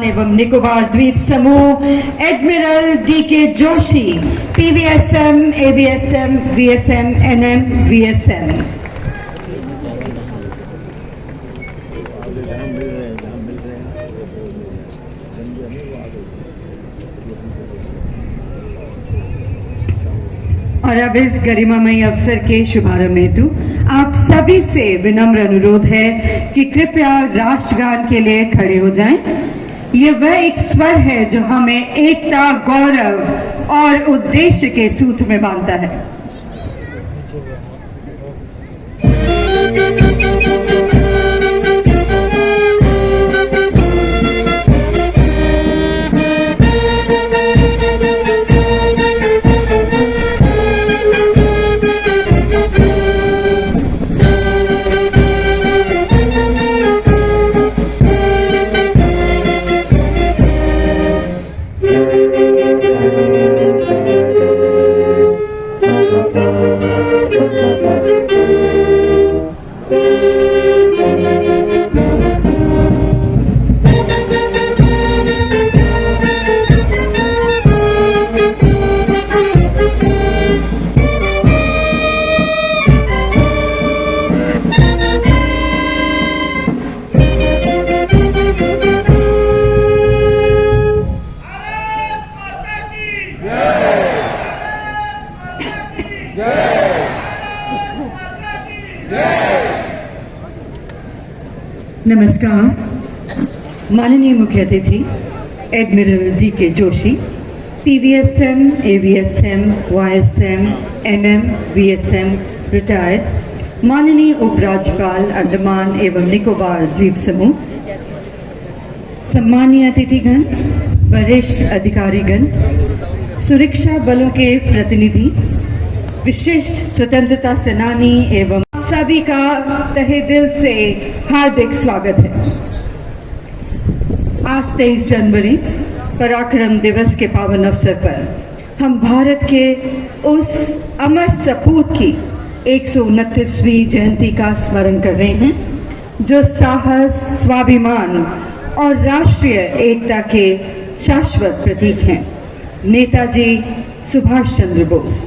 एवं निकोबार द्वीप समूह, admiral DK Joshi, PVSM, AVSM, VSM, NM, VSM। और अब इस गरिमामयी अवसर के शुभारंभ हेतु आप सभी से विनम्र अनुरोध है कि कृपया राष्ट्रगान के लिए खड़े हो जाएं। ये वह एक स्वर है जो हमें एकता, गौरव और उद्देश्य के सूत्र में बांधता है। नमस्कार। माननीय मुख्य अतिथि admiral DK Joshi, PVSM, AVSM, YSM, NM, VSM retired, माननीय उपराज्यपाल अंडमान एवं निकोबार द्वीप समूह, सम्मानीय अतिथिगण, वरिष्ठ अधिकारीगण, सुरक्षा बलों के प्रतिनिधि, विशिष्ट स्वतंत्रता सेनानी एवं सभी का तहे दिल से हार्दिक स्वागत है। आज 23 जनवरी पराक्रम दिवस के पावन अवसर पर हम भारत के उस अमर सपूत की 129वीं जयंती का स्मरण कर रहे हैं जो साहस, स्वाभिमान और राष्ट्रीय एकता के शाश्वत प्रतीक हैं, नेताजी सुभाष चंद्र बोस।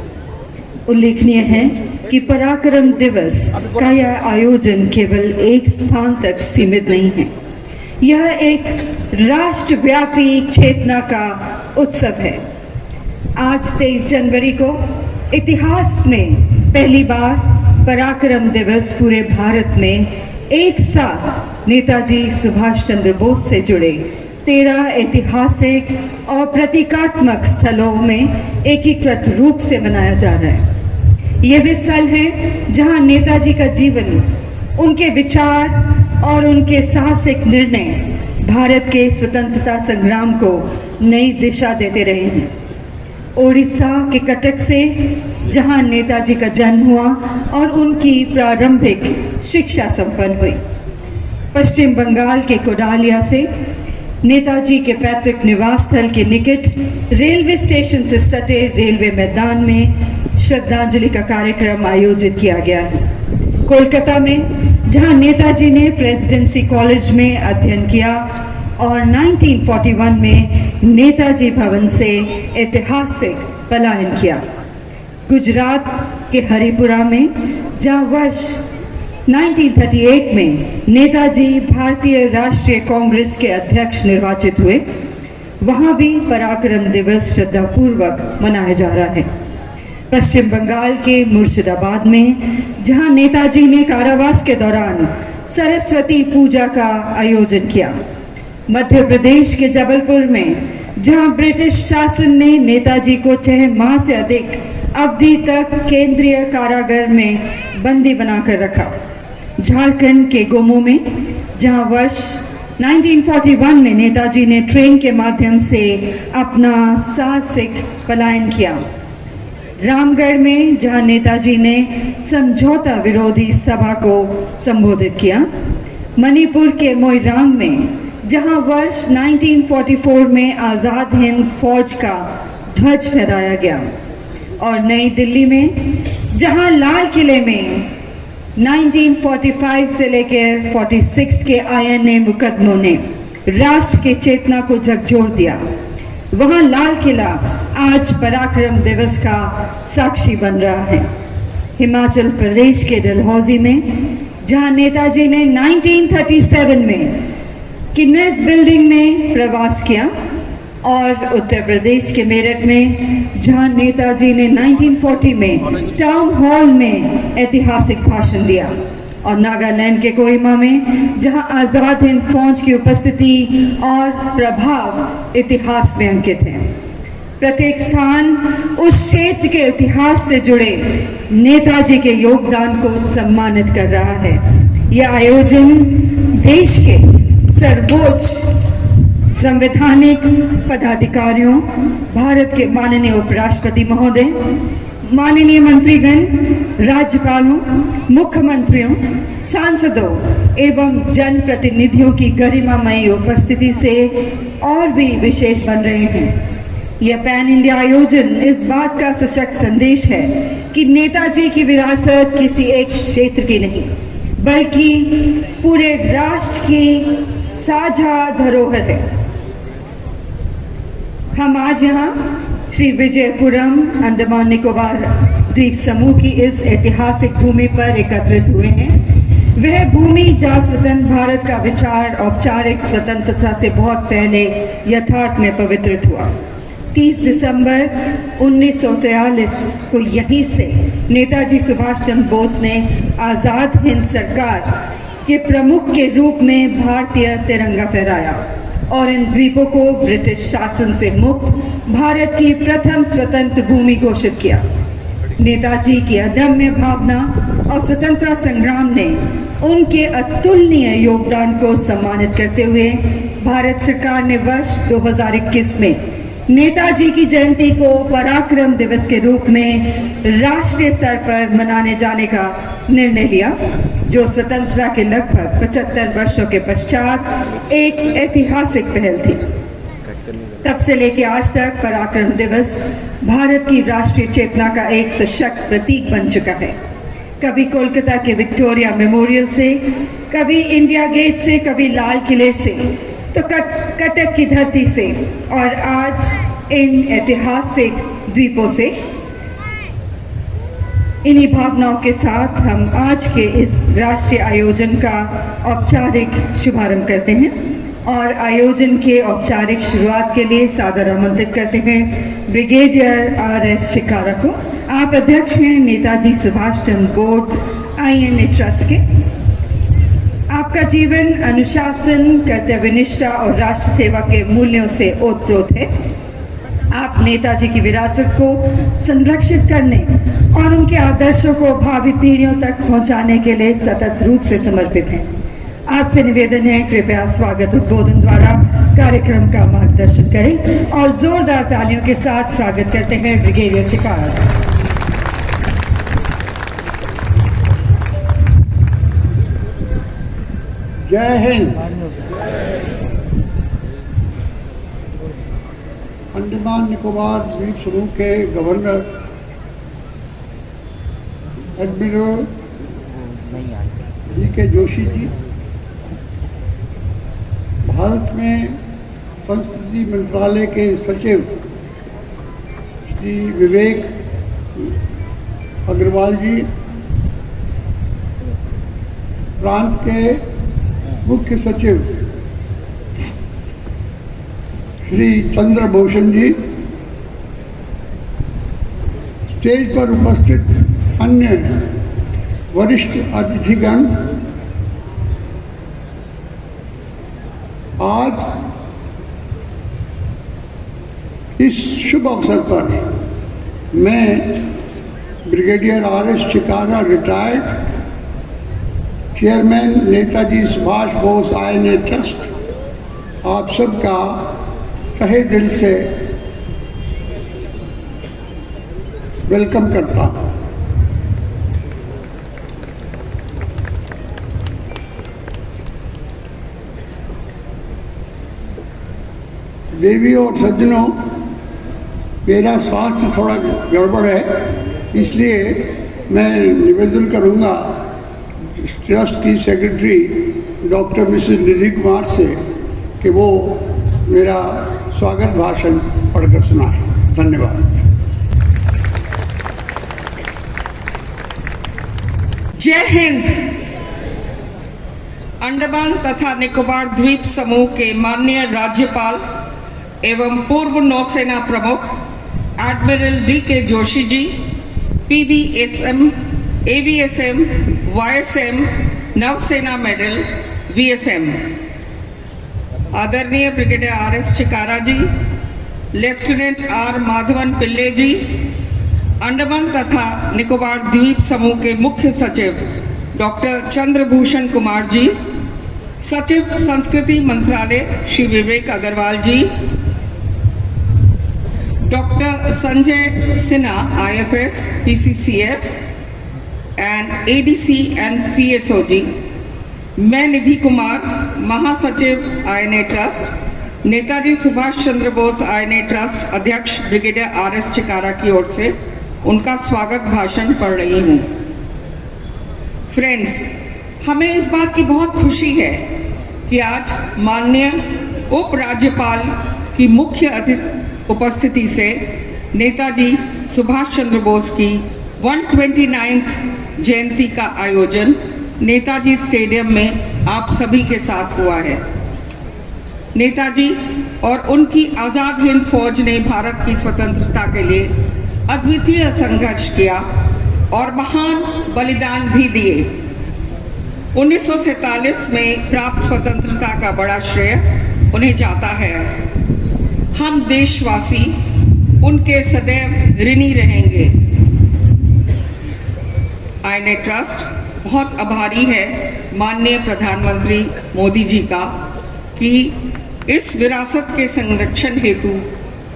उल्लेखनीय है कि पराक्रम दिवस का यह आयोजन केवल एक स्थान तक सीमित नहीं है, यह एक राष्ट्रव्यापी चेतना का उत्सव है। आज 23 जनवरी को इतिहास में पहली बार पराक्रम दिवस पूरे भारत में एक साथ नेताजी सुभाष चंद्र बोस से जुड़े 13 ऐतिहासिक और प्रतीकात्मक स्थलों में एकीकृत रूप से मनाया जा रहा है। ये वे स्थल हैं जहां नेताजी का जीवन, उनके विचार और उनके साहसिक निर्णय भारत के स्वतंत्रता संग्राम को नई दिशा देते रहे हैं। ओडिशा के कटक से जहां नेताजी का जन्म हुआ और उनकी प्रारंभिक शिक्षा संपन्न हुई, पश्चिम बंगाल के कोडालिया से नेताजी के पैतृक निवास स्थल के निकट रेलवे स्टेशन से सटे रेलवे मैदान में श्रद्धांजलि का कार्यक्रम आयोजित किया गया है। कोलकाता में जहां नेताजी ने प्रेसिडेंसी कॉलेज में अध्ययन किया और 1941 में नेताजी भवन से ऐतिहासिक पलायन किया। गुजरात के हरिपुरा में जहां वर्ष 1938 में नेताजी भारतीय राष्ट्रीय कांग्रेस के अध्यक्ष निर्वाचित हुए, वहां भी पराक्रम दिवस श्रद्धापूर्वक मनाया जा रहा है। पश्चिम बंगाल के मुर्शिदाबाद में जहां नेताजी ने कारावास के दौरान सरस्वती पूजा का आयोजन किया। मध्य प्रदेश के जबलपुर में जहां ब्रिटिश शासन ने नेताजी को 6 माह से अधिक अवधि तक केंद्रीय कारागार में बंदी बनाकर रखा। झारखंड के गोमो में जहां वर्ष 1941 में नेताजी ने ट्रेन के माध्यम से अपना साहसिक पलायन किया। रामगढ़ में जहां नेताजी ने समझौता विरोधी सभा को संबोधित किया। मणिपुर के मोइरांग में जहां वर्ष 1944 में आज़ाद हिंद फौज का ध्वज फहराया गया, और नई दिल्ली में जहां लाल किले में 1945 से लेकर 46 के INA मुकदमों ने राष्ट्र की चेतना को झकझोर दिया। वहां लाल किला आज पराक्रम दिवस का साक्षी बन रहा है। हिमाचल प्रदेश के डलहौजी में, जहां नेताजी ने 1937 में किन्नेस बिल्डिंग में प्रवास किया, और उत्तर प्रदेश के मेरठ में, जहां नेताजी ने 1940 में टाउन हॉल में ऐतिहासिक भाषण दिया, और नागालैंड के कोहिमा में, जहां आज़ाद हिंद फौज की उपस्थिति और प्रभाव इतिहास में अंकित है। प्रत्येक स्थान उस क्षेत्र के इतिहास से जुड़े नेताजी के योगदान को सम्मानित कर रहा है। यह आयोजन देश के सर्वोच्च संवैधानिक पदाधिकारियों, भारत के माननीय उपराष्ट्रपति महोदय, माननीय मंत्रीगण, राज्यपालों, मुख्यमंत्रियों, सांसदों एवं जनप्रतिनिधियों की गरिमामयी उपस्थिति से और भी विशेष बन रहे हैं। यह पैन इंडिया आयोजन इस बात का सशक्त संदेश है कि नेताजी की विरासत किसी एक क्षेत्र की नहीं, बल्कि पूरे राष्ट्र की साझा धरोहर है। हम आज यहाँ श्री विजयपुरम अंडमान निकोबार द्वीप समूह की इस ऐतिहासिक भूमि पर एकत्रित हुए हैं। वह भूमि जहाँ स्वतंत्र भारत का विचार औपचारिक स्वतंत्रता से बहुत पहले यथार्थ में पवित्रित हुआ। 30 दिसंबर 1943 को यहीं से नेताजी सुभाष चंद्र बोस ने आज़ाद हिंद सरकार के प्रमुख के रूप में भारतीय तिरंगा फहराया और इन द्वीपों को ब्रिटिश शासन से मुक्त भारत की प्रथम स्वतंत्र भूमि घोषित किया। नेताजी की अदम्य भावना और स्वतंत्रता संग्राम ने उनके अतुलनीय योगदान को सम्मानित करते हुए भारत सरकार ने वर्ष 2021 में नेताजी की जयंती को पराक्रम दिवस के रूप में राष्ट्रीय स्तर पर मनाने जाने का निर्णय लिया, जो स्वतंत्रता के लगभग 75 वर्षों के पश्चात एक ऐतिहासिक पहल थी। तब से लेकर आज तक पराक्रम दिवस भारत की राष्ट्रीय चेतना का एक सशक्त प्रतीक बन चुका है। कभी कोलकाता के विक्टोरिया मेमोरियल से, कभी इंडिया गेट से, कभी लाल किले से, तो कटक की धरती से, और आज इन ऐतिहासिक द्वीपों से। इन्हीं भावनाओं के साथ हम आज के इस राष्ट्रीय आयोजन का औपचारिक शुभारंभ करते हैं और आयोजन के औपचारिक शुरुआत के लिए सादर आमंत्रित करते हैं ब्रिगेडियर RS चिकारा को। आप अध्यक्ष हैं नेताजी सुभाष चंद्र बोर्ड INA ट्रस्ट के। आपका जीवन अनुशासन, कर्तव्यनिष्ठा और राष्ट्र सेवा के मूल्यों से ओतप्रोत है। आप नेताजी की विरासत को संरक्षित करने और उनके आदर्शों को भावी पीढ़ियों तक पहुंचाने के लिए सतत रूप से समर्पित हैं। आपसे निवेदन है, कृपया स्वागत उद्बोधन द्वारा कार्यक्रम का मार्गदर्शन करें और जोरदार तालियों के साथ स्वागत करते हैं ब्रिगेडियर चिकारा जी। जय हिंद। अंडमान निकोबार द्वीप समूह के governor admiral DK Joshi ji, Bharat में संस्कृति मंत्रालय के सचिव श्री विवेक अग्रवाल जी, प्रांत के मुख्य सचिव श्री चंद्रभूषण जी, स्टेज पर उपस्थित अन्य वरिष्ठ अतिथिगण, आज इस शुभ अवसर पर मैं brigadier RS Chikara retired, chairman Netaji Subhash Bose INA trust, आप सबका तहे दिल से वेलकम करता हूँ। देवियों और सज्जनों, मेरा स्वास्थ्य थोड़ा गड़बड़ है, इसलिए मैं निवेदन करूँगा ट्रस्ट की सेक्रेटरी डॉक्टर मिसेस निधि कुमार से कि वो मेरा स्वागत भाषण पढ़कर सुनाए। धन्यवाद। जय हिंद। अंडमान तथा निकोबार द्वीप समूह के माननीय राज्यपाल एवं पूर्व नौसेना प्रमुख admiral D K. Joshi ji, PVSM, AVSM, YSM, नवसेना मेडल, वीएसएम, आदरणीय brigadier R S. Chikara ji, lieutenant are. Madhavan Pillai ji, Andaman तथा निकोबार द्वीप समूह के मुख्य सचिव डॉक्टर चंद्रभूषण कुमार जी, सचिव संस्कृति मंत्रालय Shri Vivek Agarwal ji, doctor Sanjay Sinha IFS PCCF and ADC and PSO ji, मैं निधि कुमार, महासचिव INA trust, Netaji Subhash Chandra Bose INA trust अध्यक्ष ब्रिगेडियर R.S. चिकारा की ओर से उनका स्वागत भाषण पढ़ रही हूँ। फ्रेंड्स, हमें इस बात की बहुत खुशी है कि आज माननीय उपराज्यपाल की मुख्य अतिथि उपस्थिति से नेताजी सुभाष चंद्र बोस की 129th जयंती का आयोजन नेताजी स्टेडियम में आप सभी के साथ हुआ है। नेताजी और उनकी आज़ाद हिंद फौज ने भारत की स्वतंत्रता के लिए अद्वितीय संघर्ष किया और महान बलिदान भी दिए। 1947 में प्राप्त स्वतंत्रता का बड़ा श्रेय उन्हें जाता है। हम देशवासी उनके सदैव ऋणी रहेंगे। INA ट्रस्ट बहुत आभारी है माननीय प्रधानमंत्री मोदी जी का कि इस विरासत के संरक्षण हेतु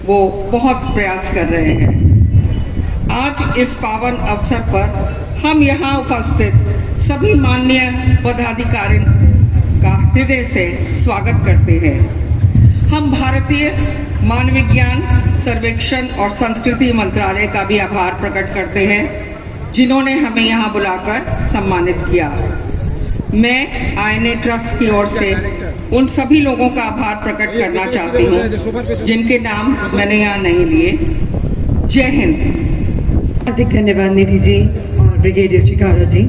वो बहुत प्रयास कर रहे हैं। आज इस पावन अवसर पर हम यहाँ उपस्थित सभी माननीय पदाधिकारी का हृदय से स्वागत करते हैं। हम भारतीय मानविज्ञान सर्वेक्षण और संस्कृति मंत्रालय का भी आभार प्रकट करते हैं जिन्होंने हमें यहाँ बुलाकर सम्मानित किया। मैं INA ट्रस्ट की ओर से उन सभी लोगों का आभार प्रकट करना चाहती हूँ जिनके नाम मैंने यहाँ नहीं लिए। जय हिंद। हार्दिक धन्यवाद निधि जी और ब्रिगेडियर चिकारा जी।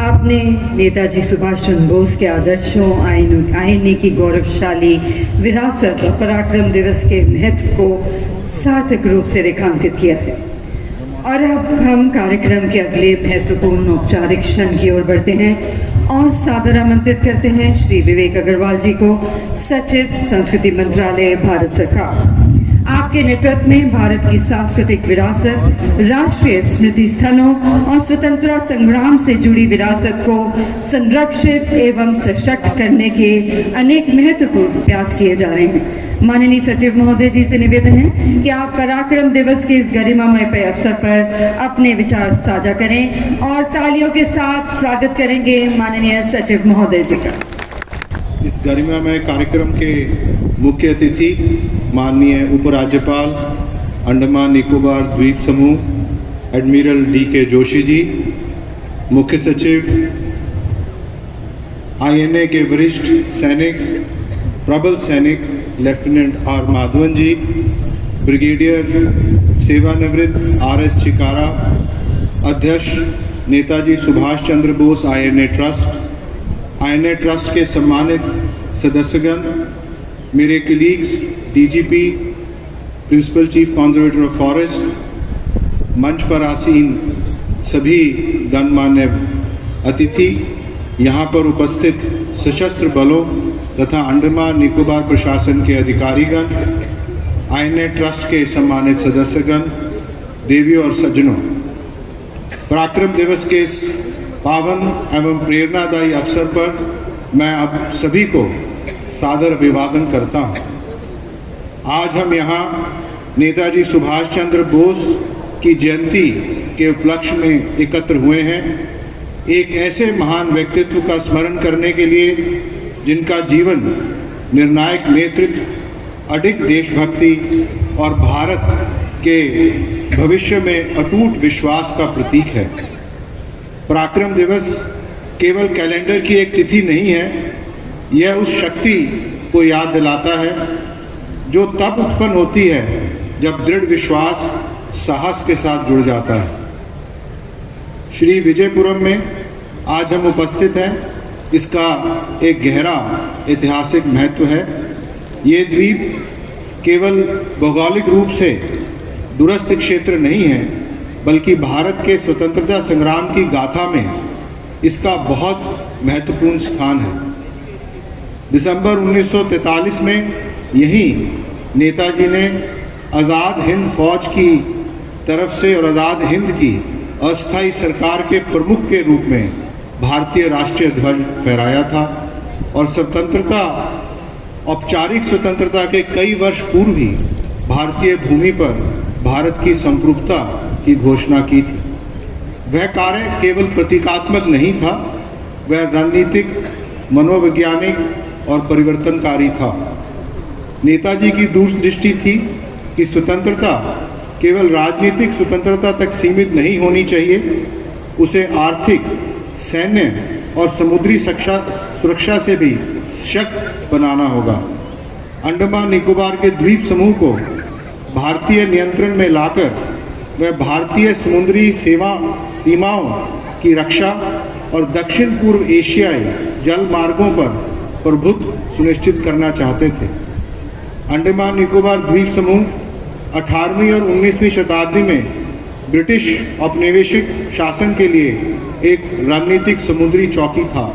आपने नेताजी सुभाष चंद्र बोस के आदर्शों, आईएनए की गौरवशाली विरासत और पराक्रम दिवस के महत्व को सार्थक रूप से रेखांकित किया है। और अब हम कार्यक्रम के अगले महत्वपूर्ण औपचारिक क्षण की ओर बढ़ते हैं और सादर आमंत्रित करते हैं श्री विवेक अग्रवाल जी को, सचिव संस्कृति मंत्रालय, भारत सरकार। आपके नेतृत्व में भारत की सांस्कृतिक विरासत, राष्ट्रीय स्मृति स्थलों और स्वतंत्रता संग्राम से जुड़ी विरासत को संरक्षित एवं सशक्त करने के अनेक महत्वपूर्ण प्रयास किए जा रहे हैं। माननीय सचिव महोदय जी से निवेदन है कि आप पराक्रम दिवस के इस गरिमामय अवसर पर अपने विचार साझा करें और तालियों के साथ स्वागत करेंगे माननीय सचिव महोदय जी का। इस गरिमामय कार्यक्रम के मुख्य अतिथि माननीय उपराज्यपाल अंडमान निकोबार द्वीप समूह एडमिरल डी.के. जोशी जी, मुख्य सचिव INA के वरिष्ठ सैनिक, प्रबल सैनिक lieutenant are. Madhavan ji, brigadier सेवानिवृत्त R.S. चिकारा, अध्यक्ष नेताजी सुभाष चंद्र बोस INA ट्रस्ट के सम्मानित सदस्यगण, मेरे colleagues DGP, principal chief conservator of forest, मंच पर आसीन सभी गणमान्य अतिथि, यहाँ पर उपस्थित सशस्त्र बलों तथा अंडमान निकोबार प्रशासन के अधिकारीगण, INA ट्रस्ट के सम्मानित सदस्यगण, देवियों और सज्जनों, पराक्रम दिवस के इस पावन एवं प्रेरणादायी अवसर पर मैं आप सभी को सादर अभिवादन करता हूँ। आज हम यहाँ नेताजी सुभाष चंद्र बोस की जयंती के उपलक्ष्य में एकत्र हुए हैं, एक ऐसे महान व्यक्तित्व का स्मरण करने के लिए जिनका जीवन निर्णायक नेतृत्व, अडिग देशभक्ति और भारत के भविष्य में अटूट विश्वास का प्रतीक है। पराक्रम दिवस केवल कैलेंडर की एक तिथि नहीं है, यह उस शक्ति को याद दिलाता है, जो तब उत्पन्न होती है जब दृढ़ विश्वास साहस के साथ जुड़ जाता है। श्री विजयपुरम में आज हम उपस्थित हैं, इसका एक गहरा ऐतिहासिक महत्व है। ये द्वीप केवल भौगोलिक रूप से दूरस्थ क्षेत्र नहीं है, बल्कि भारत के स्वतंत्रता संग्राम की गाथा में इसका बहुत महत्वपूर्ण स्थान है। दिसंबर 1943 में यहीं नेताजी ने आज़ाद हिंद फौज की तरफ से और आज़ाद हिंद की अस्थायी सरकार के प्रमुख के रूप में भारतीय राष्ट्रीय ध्वज फहराया था और स्वतंत्रता, औपचारिक स्वतंत्रता के कई वर्ष पूर्व ही भारतीय भूमि पर भारत की संप्रभुता की घोषणा की थी। वह कार्य केवल प्रतीकात्मक नहीं था, वह रणनीतिक, मनोवैज्ञानिक और परिवर्तनकारी था। नेताजी की दूरदृष्टि थी कि स्वतंत्रता केवल राजनीतिक स्वतंत्रता तक सीमित नहीं होनी चाहिए, उसे आर्थिक, सैन्य और समुद्री सुरक्षा से भी सशक्त बनाना होगा। अंडमान निकोबार के द्वीप समूह को भारतीय नियंत्रण में लाकर वह भारतीय समुद्री सीमाओं की रक्षा और दक्षिण पूर्व एशियाई जल मार्गों पर प्रभुत्व सुनिश्चित करना चाहते थे। अंडमान निकोबार द्वीप समूह 18वीं और 19वीं शताब्दी में ब्रिटिश औपनिवेशिक शासन के लिए एक रणनीतिक समुद्री चौकी था।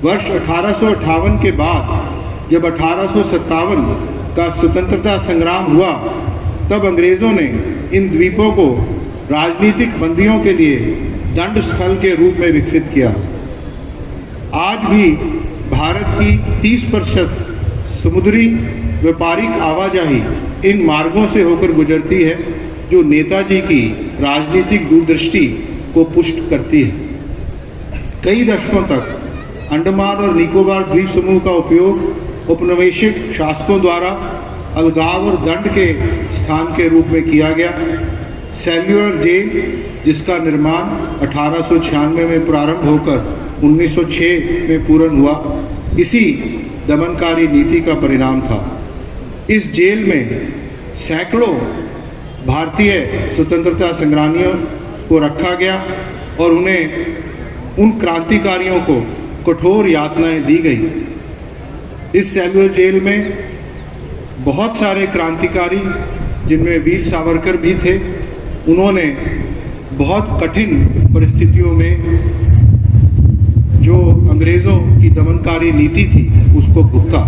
वर्ष 1858 के बाद जब 1857 का स्वतंत्रता संग्राम हुआ, तब अंग्रेज़ों ने इन द्वीपों को राजनीतिक बंदियों के लिए दंड स्थल के रूप में विकसित किया। आज भी भारत की 30% समुद्री व्यापारिक आवाजाही इन मार्गों से होकर गुजरती है, जो नेताजी की राजनीतिक दूरदृष्टि को पुष्ट करती है। कई दशकों तक अंडमान और निकोबार द्वीप समूह का उपयोग औपनिवेशिक शासकों द्वारा अलगाव और दंड के स्थान के रूप में किया गया। सेल्युलर जेल, जिसका निर्माण 1896 में प्रारंभ होकर 1906 में पूर्ण हुआ, इसी दमनकारी नीति का परिणाम था। इस जेल में सैकड़ों भारतीय स्वतंत्रता संग्रामियों को रखा गया और उन्हें उन क्रांतिकारियों को कठोर यातनाएं दी गई। इस सेल्युलर जेल में बहुत सारे क्रांतिकारी, जिनमें वीर सावरकर भी थे, उन्होंने बहुत कठिन परिस्थितियों में जो अंग्रेज़ों की दमनकारी नीति थी उसको भुगता।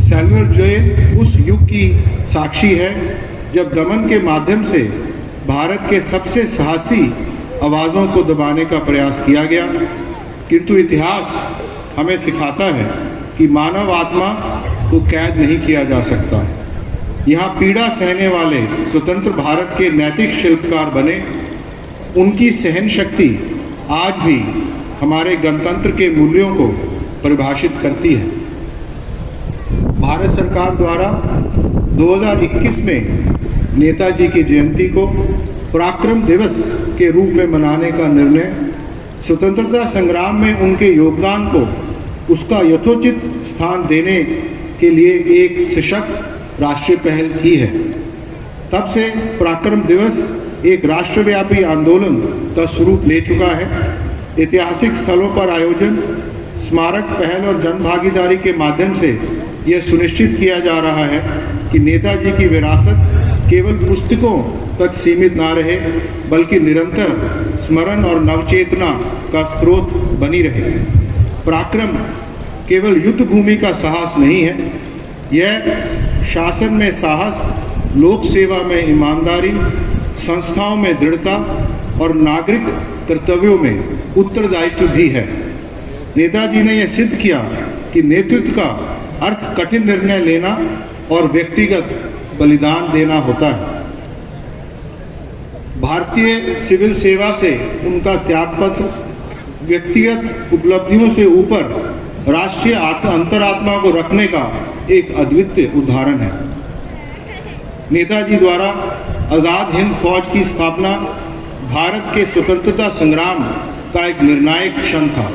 सेल्युलर जेल उस युग की साक्षी है जब दमन के माध्यम से भारत के सबसे साहसी आवाज़ों को दबाने का प्रयास किया गया, किंतु इतिहास हमें सिखाता है कि मानव आत्मा को कैद नहीं किया जा सकता। यहाँ पीड़ा सहने वाले स्वतंत्र भारत के नैतिक शिल्पकार बने। उनकी सहन शक्ति आज भी हमारे गणतंत्र के मूल्यों को परिभाषित करती है। भारत सरकार द्वारा 2021 में नेताजी की जयंती को पराक्रम दिवस के रूप में मनाने का निर्णय स्वतंत्रता संग्राम में उनके योगदान को उसका यथोचित स्थान देने के लिए एक सशक्त राष्ट्रीय पहल की है। तब से पराक्रम दिवस एक राष्ट्रव्यापी आंदोलन का स्वरूप ले चुका है। ऐतिहासिक स्थलों पर आयोजन, स्मारक पहल और जनभागीदारी के माध्यम से यह सुनिश्चित किया जा रहा है कि नेताजी की विरासत केवल पुस्तकों तक सीमित ना रहे, बल्कि निरंतर स्मरण और नवचेतना का स्रोत बनी रहे। पराक्रम केवल युद्ध भूमि का साहस नहीं है, यह शासन में साहस, लोक सेवा में ईमानदारी, संस्थाओं में दृढ़ता और नागरिक कर्तव्यों में उत्तरदायित्व भी है। नेताजी ने यह सिद्ध किया कि नेतृत्व का अर्थ कठिन निर्णय लेना और व्यक्तिगत बलिदान देना होता है। भारतीय सिविल सेवा से उनका त्यागपत्र व्यक्तिगत उपलब्धियों से ऊपर राष्ट्रीय अंतरात्मा को रखने का एक अद्वितीय उदाहरण है। नेताजी द्वारा आज़ाद हिंद फौज की स्थापना भारत के स्वतंत्रता संग्राम का एक निर्णायक क्षण था।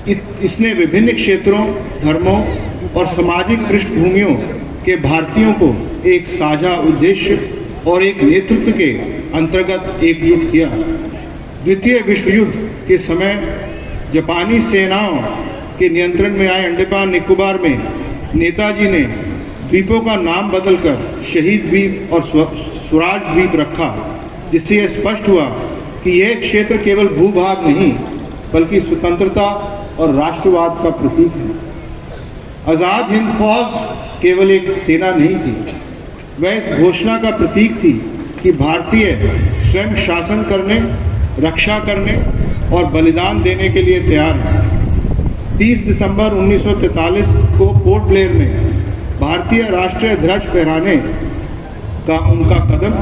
इसने विभिन्न क्षेत्रों, धर्मों और सामाजिक पृष्ठभूमियों के भारतीयों को एक साझा उद्देश्य और एक नेतृत्व के अंतर्गत एकजुट किया। द्वितीय विश्व युद्ध के समय जापानी सेनाओं के नियंत्रण में आए अंडमान निकोबार में नेताजी ने द्वीपों का नाम बदलकर शहीद द्वीप और स्वराज द्वीप रखा, जिससे यह स्पष्ट हुआ कि यह क्षेत्र केवल भूभाग नहीं बल्कि स्वतंत्रता और राष्ट्रवाद का प्रतीक है। आज़ाद हिंद फौज केवल एक सेना नहीं थी, वह इस घोषणा का प्रतीक थी कि भारतीय स्वयं शासन करने, रक्षा करने और बलिदान देने के लिए तैयार हैं। 30 दिसंबर 1943 को पोर्ट ब्लेयर में भारतीय राष्ट्रीय ध्वज फहराने का उनका कदम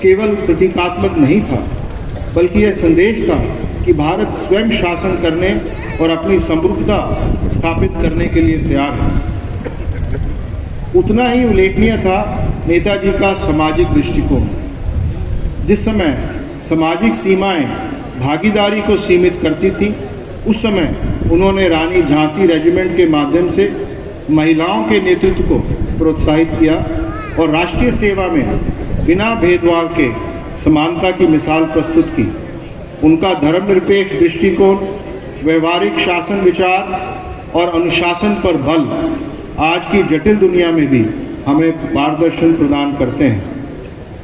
केवल प्रतीकात्मक नहीं था, बल्कि यह संदेश था कि भारत स्वयं शासन करने और अपनी समृद्धता स्थापित करने के लिए तैयार है। उतना ही उल्लेखनीय था नेताजी का सामाजिक दृष्टिकोण। जिस समय सामाजिक सीमाएं भागीदारी को सीमित करती थी, उस समय उन्होंने रानी झांसी रेजिमेंट के माध्यम से महिलाओं के नेतृत्व को प्रोत्साहित किया और राष्ट्रीय सेवा में बिना भेदभाव के समानता की मिसाल प्रस्तुत की। उनका धर्मनिरपेक्ष दृष्टिकोण, व्यवहारिक शासन विचार और अनुशासन पर बल आज की जटिल दुनिया में भी हमें मार्गदर्शन प्रदान करते हैं।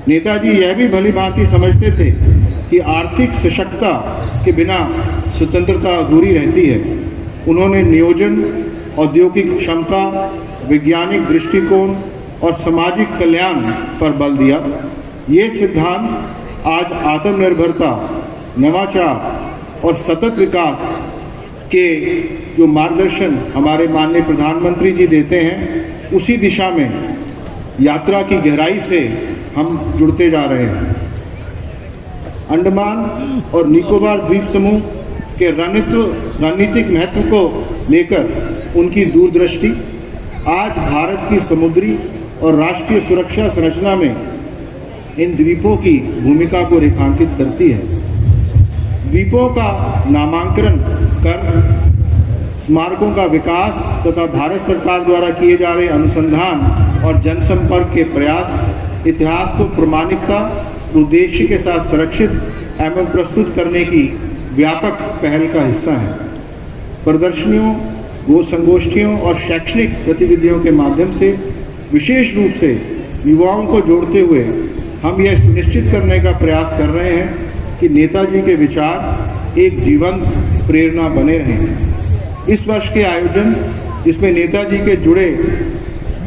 नेताजी यह भी भली भांति समझते थे कि आर्थिक सशक्तता के बिना स्वतंत्रता अधूरी रहती है। उन्होंने नियोजन, औद्योगिक क्षमता, वैज्ञानिक दृष्टिकोण और सामाजिक कल्याण पर बल दिया। ये सिद्धांत आज आत्मनिर्भरता, नवाचार और सतत विकास के जो मार्गदर्शन हमारे माननीय प्रधानमंत्री जी देते हैं, उसी दिशा में यात्रा की गहराई से हम जुड़ते जा रहे हैं। अंडमान और निकोबार द्वीप समूह के रणनीतिक महत्व को लेकर उनकी दूरदृष्टि आज भारत की समुद्री और राष्ट्रीय सुरक्षा संरचना में इन द्वीपों की भूमिका को रेखांकित करती है। द्वीपों का नामांकन कर स्मारकों का विकास तथा भारत सरकार द्वारा किए जा रहे अनुसंधान और जनसंपर्क के प्रयास इतिहास को प्रमाणिकता उद्देश्य के साथ संरक्षित एवं प्रस्तुत करने की व्यापक पहल का हिस्सा है। प्रदर्शनियों, गो संगोष्ठियों और शैक्षणिक गतिविधियों के माध्यम से विशेष रूप से युवाओं को जोड़ते हुए हम यह सुनिश्चित करने का प्रयास कर रहे हैं कि नेताजी के विचार एक जीवंत प्रेरणा बने रहें। इस वर्ष के आयोजन, जिसमें नेताजी के जुड़े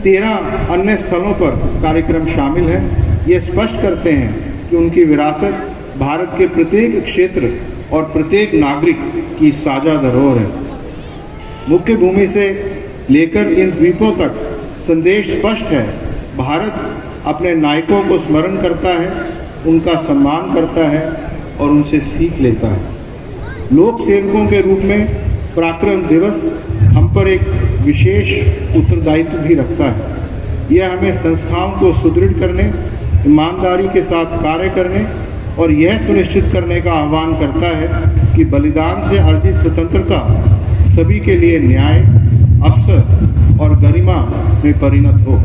13 अन्य स्थलों पर कार्यक्रम शामिल हैं, ये स्पष्ट करते हैं कि उनकी विरासत भारत के प्रत्येक क्षेत्र और प्रत्येक नागरिक की साझा धरोहर है। मुख्य भूमि से लेकर इन द्वीपों तक संदेश स्पष्ट है। भारत अपने नायकों को स्मरण करता है, उनका सम्मान करता है और उनसे सीख लेता है। लोक सेवकों के रूप में पराक्रम दिवस हम पर एक विशेष उत्तरदायित्व भी रखता है। यह हमें संस्थाओं को सुदृढ़ करने, ईमानदारी के साथ कार्य करने और यह सुनिश्चित करने का आह्वान करता है कि बलिदान से अर्जित स्वतंत्रता सभी के लिए न्याय, अवसर और गरिमा में परिणत हो।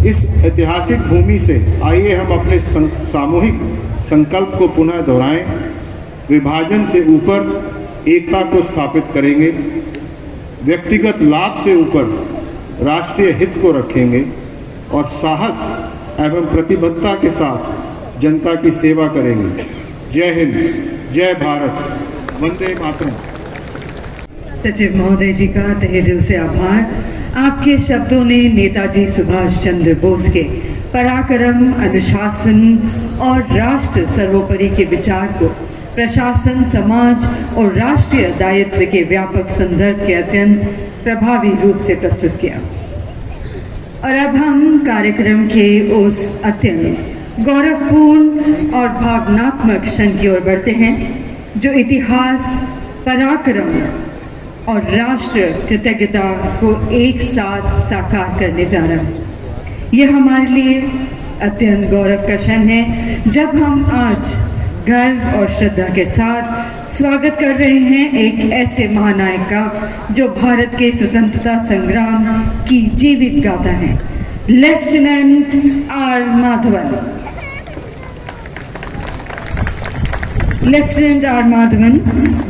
इस ऐतिहासिक भूमि से आइए हम अपने सामूहिक संकल्प को पुनः दोहराएं। विभाजन से ऊपर एकता को स्थापित करेंगे, व्यक्तिगत लाभ से ऊपर राष्ट्रीय हित को रखेंगे और साहस एवं प्रतिबद्धता के साथ जनता की सेवा करेंगे। जय हिंद, जय भारत, वंदे मातरम। सचिव महोदय जी का तहे दिल से आभार। आपके शब्दों ने नेताजी सुभाष चंद्र बोस के पराक्रम, अनुशासन और राष्ट्र सर्वोपरि के विचार को प्रशासन, समाज और राष्ट्रीय दायित्व के व्यापक संदर्भ के अत्यंत प्रभावी रूप से प्रस्तुत किया। और अब हम कार्यक्रम के उस अत्यंत गौरवपूर्ण और भावनात्मक क्षण की ओर बढ़ते हैं जो इतिहास, पराक्रम और राष्ट्र कृतज्ञता को एक साथ साकार करने जा रहा है। यह हमारे लिए अत्यंत गौरव का क्षण है जब हम आज गर्व और श्रद्धा के साथ स्वागत कर रहे हैं एक ऐसे महानायक का जो भारत के स्वतंत्रता संग्राम की जीवित गाथा हैं। Lieutenant are Madhavan. Lieutenant are Madhavan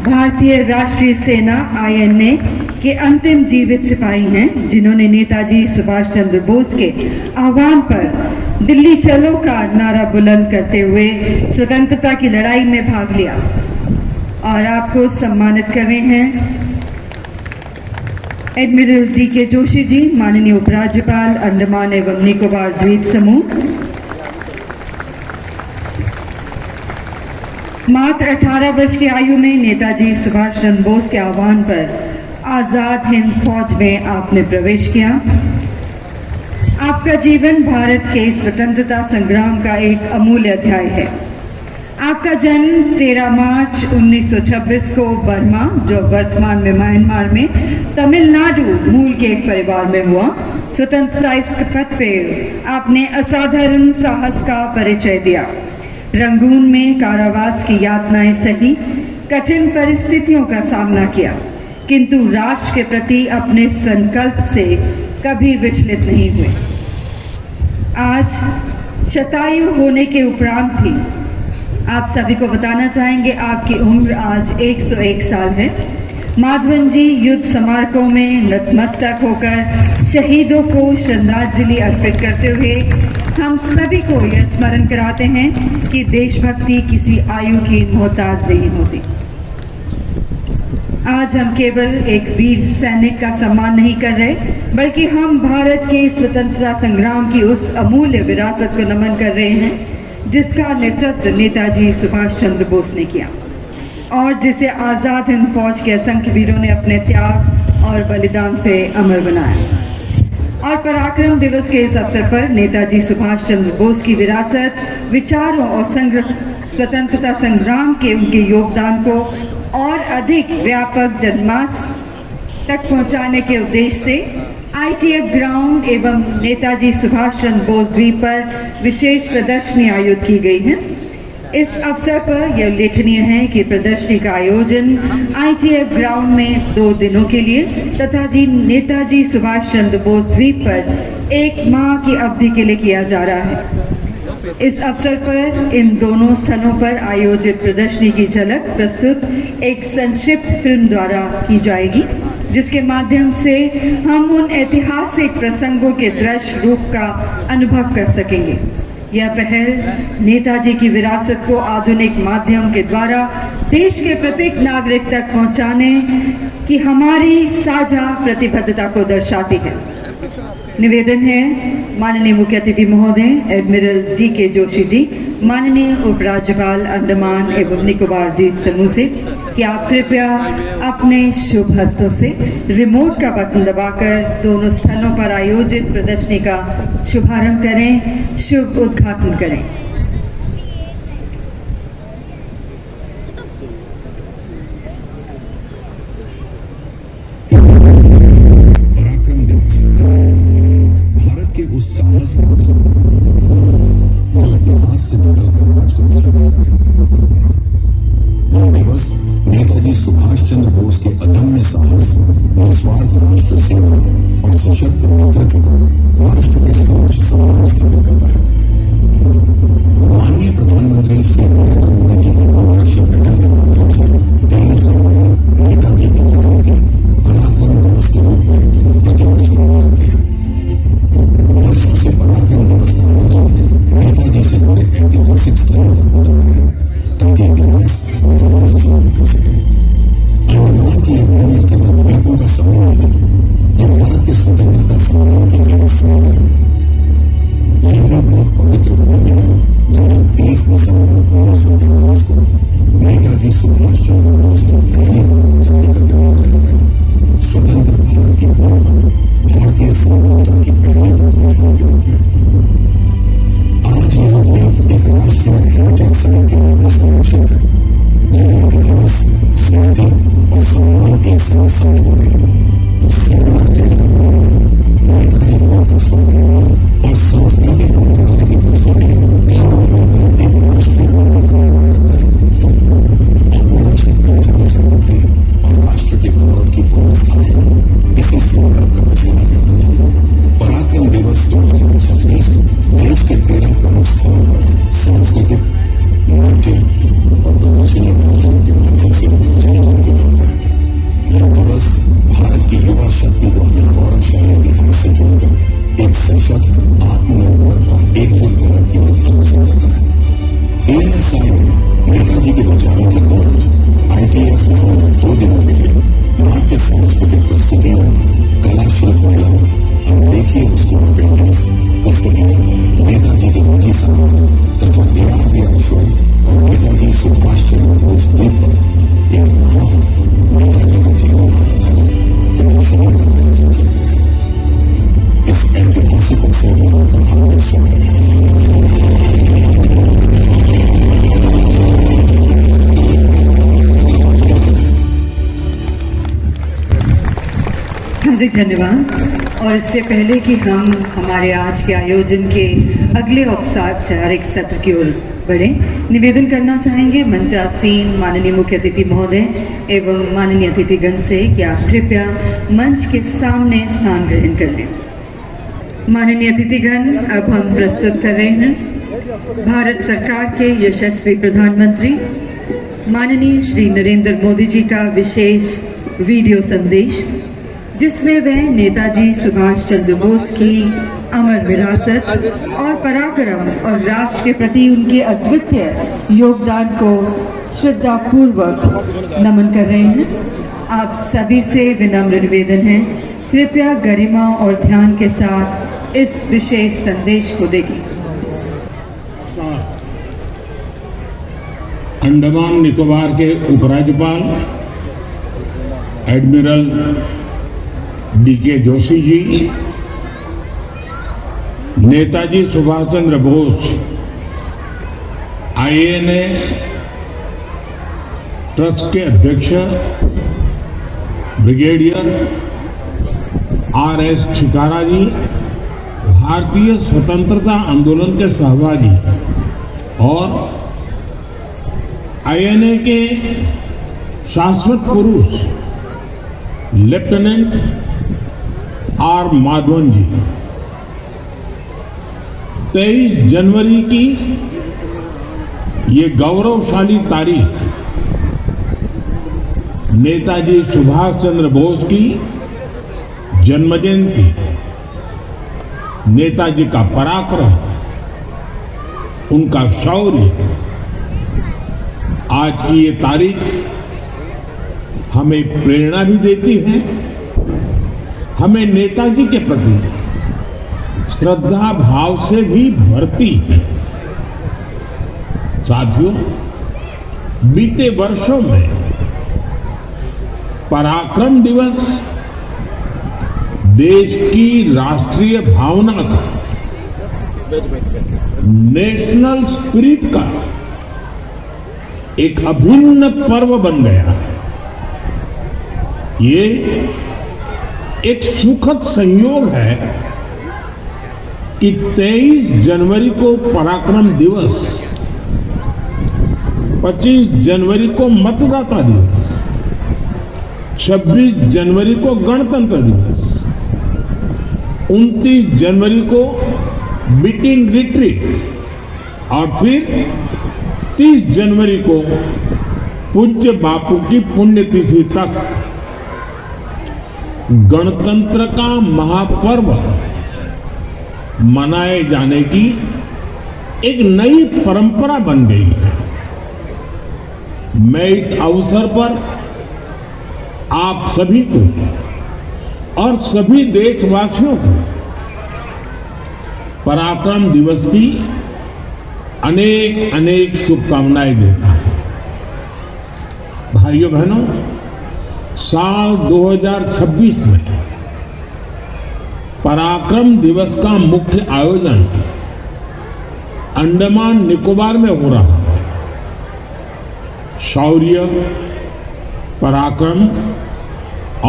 भारतीय राष्ट्रीय सेना INA के अंतिम जीवित सिपाही हैं, जिन्होंने नेताजी सुभाष चंद्र बोस के आह्वान पर दिल्ली चलो का नारा बुलंद करते हुए स्वतंत्रता की लड़ाई में भाग लिया। और आपको सम्मानित कर रहे हैं एडमिरल DK जोशी जी, माननीय उपराज्यपाल अंडमान एवं निकोबार द्वीप समूह। मात्र 18 वर्ष की आयु में नेताजी सुभाष चंद्र बोस के आह्वान पर आजाद हिंद फौज में आपने प्रवेश किया। आपका जीवन भारत के स्वतंत्रता संग्राम का एक अमूल्य अध्याय है। आपका जन्म 13 मार्च 1926 को बर्मा, जो वर्तमान में म्यांमार में, तमिलनाडु मूल के एक परिवार में हुआ। स्वतंत्रता इस पथ पे आपने असाधारण साहस का परिचय दिया। रंगून में कारावास की यातनाएं सही, कठिन परिस्थितियों का सामना किया, किंतु राष्ट्र के प्रति अपने संकल्प से कभी विचलित नहीं हुए। आज शतायु होने के उपरांत भी आप सभी को बताना चाहेंगे आपकी उम्र आज 101 साल है। माधवन जी युद्ध स्मारकों में नतमस्तक होकर शहीदों को श्रद्धांजलि अर्पित करते हुए हम सभी को यह स्मरण कराते हैं कि देशभक्ति किसी आयु की मोहताज नहीं होती। आज हम केवल एक वीर सैनिक का सम्मान नहीं कर रहे, बल्कि हम भारत के स्वतंत्रता संग्राम की उस अमूल्य विरासत को नमन कर रहे हैं जिसका नेतृत्व नेताजी सुभाष चंद्र बोस ने किया और जिसे आज़ाद हिंद फौज के असंख्य वीरों ने अपने त्याग और बलिदान से अमर बनाया। और पराक्रम दिवस के इस अवसर पर नेताजी सुभाष चंद्र बोस की विरासत, विचारों और स्वतंत्रता संग्राम के उनके योगदान को और अधिक व्यापक जनमास तक पहुंचाने के उद्देश्य से ITF ग्राउंड एवं नेताजी सुभाष चंद्र बोस द्वीप पर विशेष प्रदर्शनी आयोजित की गई है। इस अवसर पर यह उल्लेखनीय है कि प्रदर्शनी का आयोजन ITF ग्राउंड में 2 दिनों के लिए तथा नेताजी सुभाष चंद्र बोस द्वीप पर 1 माह की अवधि के लिए किया जा रहा है। इस अवसर पर इन दोनों स्थानों पर आयोजित प्रदर्शनी की झलक प्रस्तुत एक संक्षिप्त फिल्म द्वारा की जाएगी, जिसके माध्यम से हम उन ऐतिहासिक प्रसंगों के दृश्य रूप का अनुभव कर सकेंगे। यह पहल नेताजी की विरासत को आधुनिक माध्यम के द्वारा देश के प्रत्येक नागरिक तक पहुंचाने की हमारी साझा प्रतिबद्धता को दर्शाती है। निवेदन है माननीय मुख्य अतिथि महोदय एडमिरल DK जोशी जी, माननीय उपराज्यपाल अंडमान एवं निकोबार द्वीप समूह से कि आप कृपया अपने शुभ हस्तों से रिमोट का बटन दबाकर दोनों स्थानों पर आयोजित प्रदर्शनी का शुभारंभ करें, शुभ उद्घाटन करें। नेताजी सुभाष चंद्र बोस के अदम्य साहस, निस्वार्थ राष्ट्र सेवा और सशक्त नेतृत्व राष्ट्र के समक्ष सम्मान स्थापित करता है। माननीय प्रधानमंत्री श्री नरेंद्र मोदी जी की दूरदर्शी पहल के माध्यम से 23 जनवरी नेताजी की जयंती पराक्रम दिवस के रूप में प्रतिवर्ष मनाए जाते हैं। वर्षों से पराक्रम दिवस का आयोजन नेताजी से जुड़े ऐतिहासिक स्थलों पर होता है ताकि इतिहास कर सके। अंडमान की यह भूमि केवल द्वीपों का समूह नहीं, यह भारत के स्वतंत्रता संग्राम की जगह स्मृति है। यही बहुत पवित्र भूमि है जहाँ 30 दिसंबर 1923 को नेताजी सुभाष चंद्र बोस ने पहली बार आजादी का त्याग किया। स्वतंत्र भारत की भूमि भारतीय संविधान की पहली घोषणा के रूप में आज यह द्वीप एक राष्ट्रीय हेरिटेज साइट के रूप में संरक्षित है, जहाँ इतिहास, स्मृति और सम्मान एक साथ साथ हो रहे हैं। नेताजी द्वारा का सम्मान और संस्कृति को बनाने की प्रस्तुति एक राष्ट्रीय करता है। अपनी पहचान संपत्ति और राष्ट्र के गौरव की पूर्ण स्थापना इसी संकल्प का वसीला है। हार्दिक धन्यवाद। और इससे पहले कि हम हमारे आज के आयोजन के अगले औपचारिक सत्र की ओर बढ़े, निवेदन करना चाहेंगे मंचासीन माननीय मुख्य अतिथि महोदय एवं माननीय अतिथिगण से कि आप कृपया मंच के सामने स्थान ग्रहण कर लें। माननीय अतिथिगण, अब हम प्रस्तुत कर रहे हैं भारत सरकार के यशस्वी प्रधानमंत्री माननीय श्री नरेंद्र मोदी जी का विशेष वीडियो संदेश, जिसमें वह नेताजी सुभाष चंद्र बोस की अमर विरासत और पराक्रम और राष्ट्र के प्रति उनके अद्वितीय योगदान को श्रद्धापूर्वक नमन कर रहे हैं। आप सभी से विनम्र निवेदन है, कृपया गरिमा और ध्यान के साथ इस विशेष संदेश को देखें। अंडमान निकोबार के उपराज्यपाल admiral DK Joshi ji, Netaji Subhash Chandra Bose INA trust के अध्यक्ष ब्रिगेडियर आरएस छिकारा जी, भारतीय स्वतंत्रता आंदोलन के सहभागी और आईएनए के शाश्वत पुरुष लेफ्टिनेंट आर माधवन जी, 23 जनवरी की ये गौरवशाली तारीख नेताजी सुभाष चंद्र बोस की जन्म जयंती, नेताजी का पराक्रम, उनका शौर्य, आज की ये तारीख हमें प्रेरणा भी देती है, हमें नेताजी के प्रति श्रद्धा भाव से भी भरती है। साथियों, बीते वर्षों में पराक्रम दिवस देश की राष्ट्रीय भावना का, नेशनल स्पिरिट का एक अभिन्न पर्व बन गया है। ये एक सुखद संयोग है कि 23 जनवरी को पराक्रम दिवस, 25 जनवरी को मतदाता दिवस, 26 जनवरी को गणतंत्र दिवस, 29 जनवरी को बीटिंग रिट्रीट और फिर 30 जनवरी को पूज्य बापू की पुण्यतिथि तक गणतंत्र का महापर्व मनाए जाने की एक नई परंपरा बन गई है। मैं इस अवसर पर आप सभी को और सभी देशवासियों को पराक्रम दिवस की अनेक अनेक शुभकामनाएं देता हूं। भाइयों बहनों, साल 2026 में पराक्रम दिवस का मुख्य आयोजन अंडमान निकोबार में हो रहा है। शौर्य, पराक्रम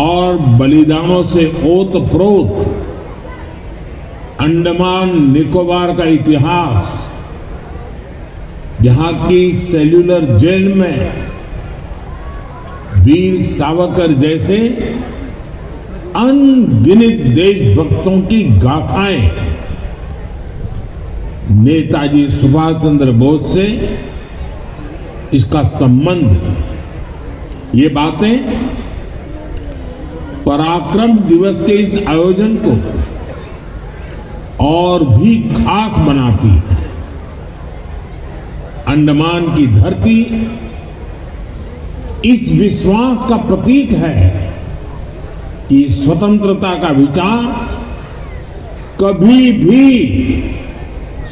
और बलिदानों से ओतप्रोत अंडमान निकोबार का इतिहास, जहां की सेल्यूलर जेल में वीर सावरकर जैसे अनगिनत देशभक्तों की गाथाएं, नेताजी सुभाष चंद्र बोस से इसका संबंध, ये बातें पराक्रम दिवस के इस आयोजन को और भी खास बनाती है। अंडमान की धरती इस विश्वास का प्रतीक है कि स्वतंत्रता का विचार कभी भी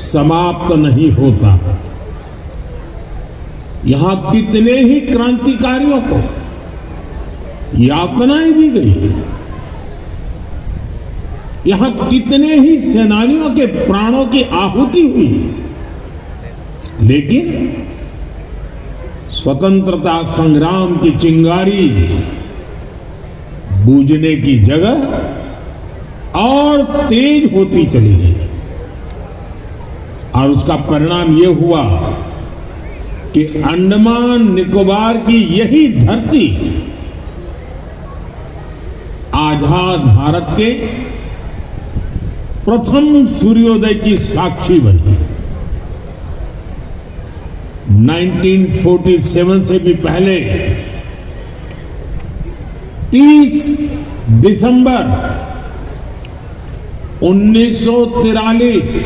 समाप्त नहीं होता। यहां कितने ही क्रांतिकारियों को यातनाएं दी गई, यहां कितने ही सेनानियों के प्राणों की आहुति हुई, लेकिन स्वतंत्रता संग्राम की चिंगारी बूझने की जगह और तेज होती चली गई और उसका परिणाम ये हुआ कि अंडमान निकोबार की यही धरती आजाद भारत के प्रथम सूर्योदय की साक्षी बनी। 1947 से भी पहले 30 दिसंबर 1943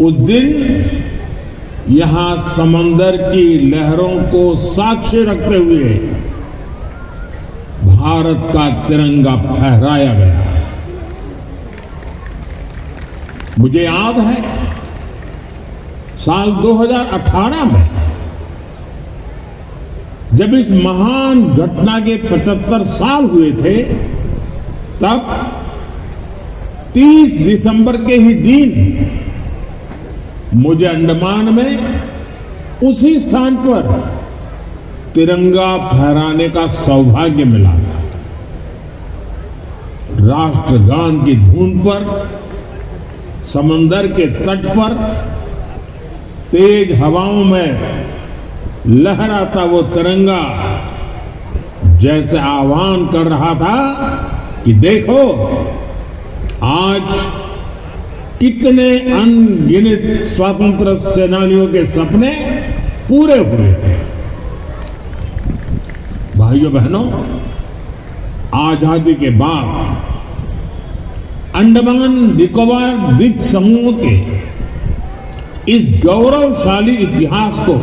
उस दिन यहां समंदर की लहरों को साक्षी रखते हुए भारत का तिरंगा फहराया गया। मुझे याद है साल 2018 में जब इस महान घटना के 75 साल हुए थे, तब 30 दिसंबर के ही दिन मुझे अंडमान में उसी स्थान पर तिरंगा फहराने का सौभाग्य मिला था। राष्ट्रगान की धुन पर समंदर के तट पर तेज हवाओं में लहराता वो तिरंगा जैसे आह्वान कर रहा था कि देखो आज कितने अनगिनत स्वतंत्र सेनानियों के सपने पूरे हुए हैं। भाइयों बहनों, आजादी के बाद अंडमान निकोबार द्वीप समूह के इस गौरवशाली इतिहास को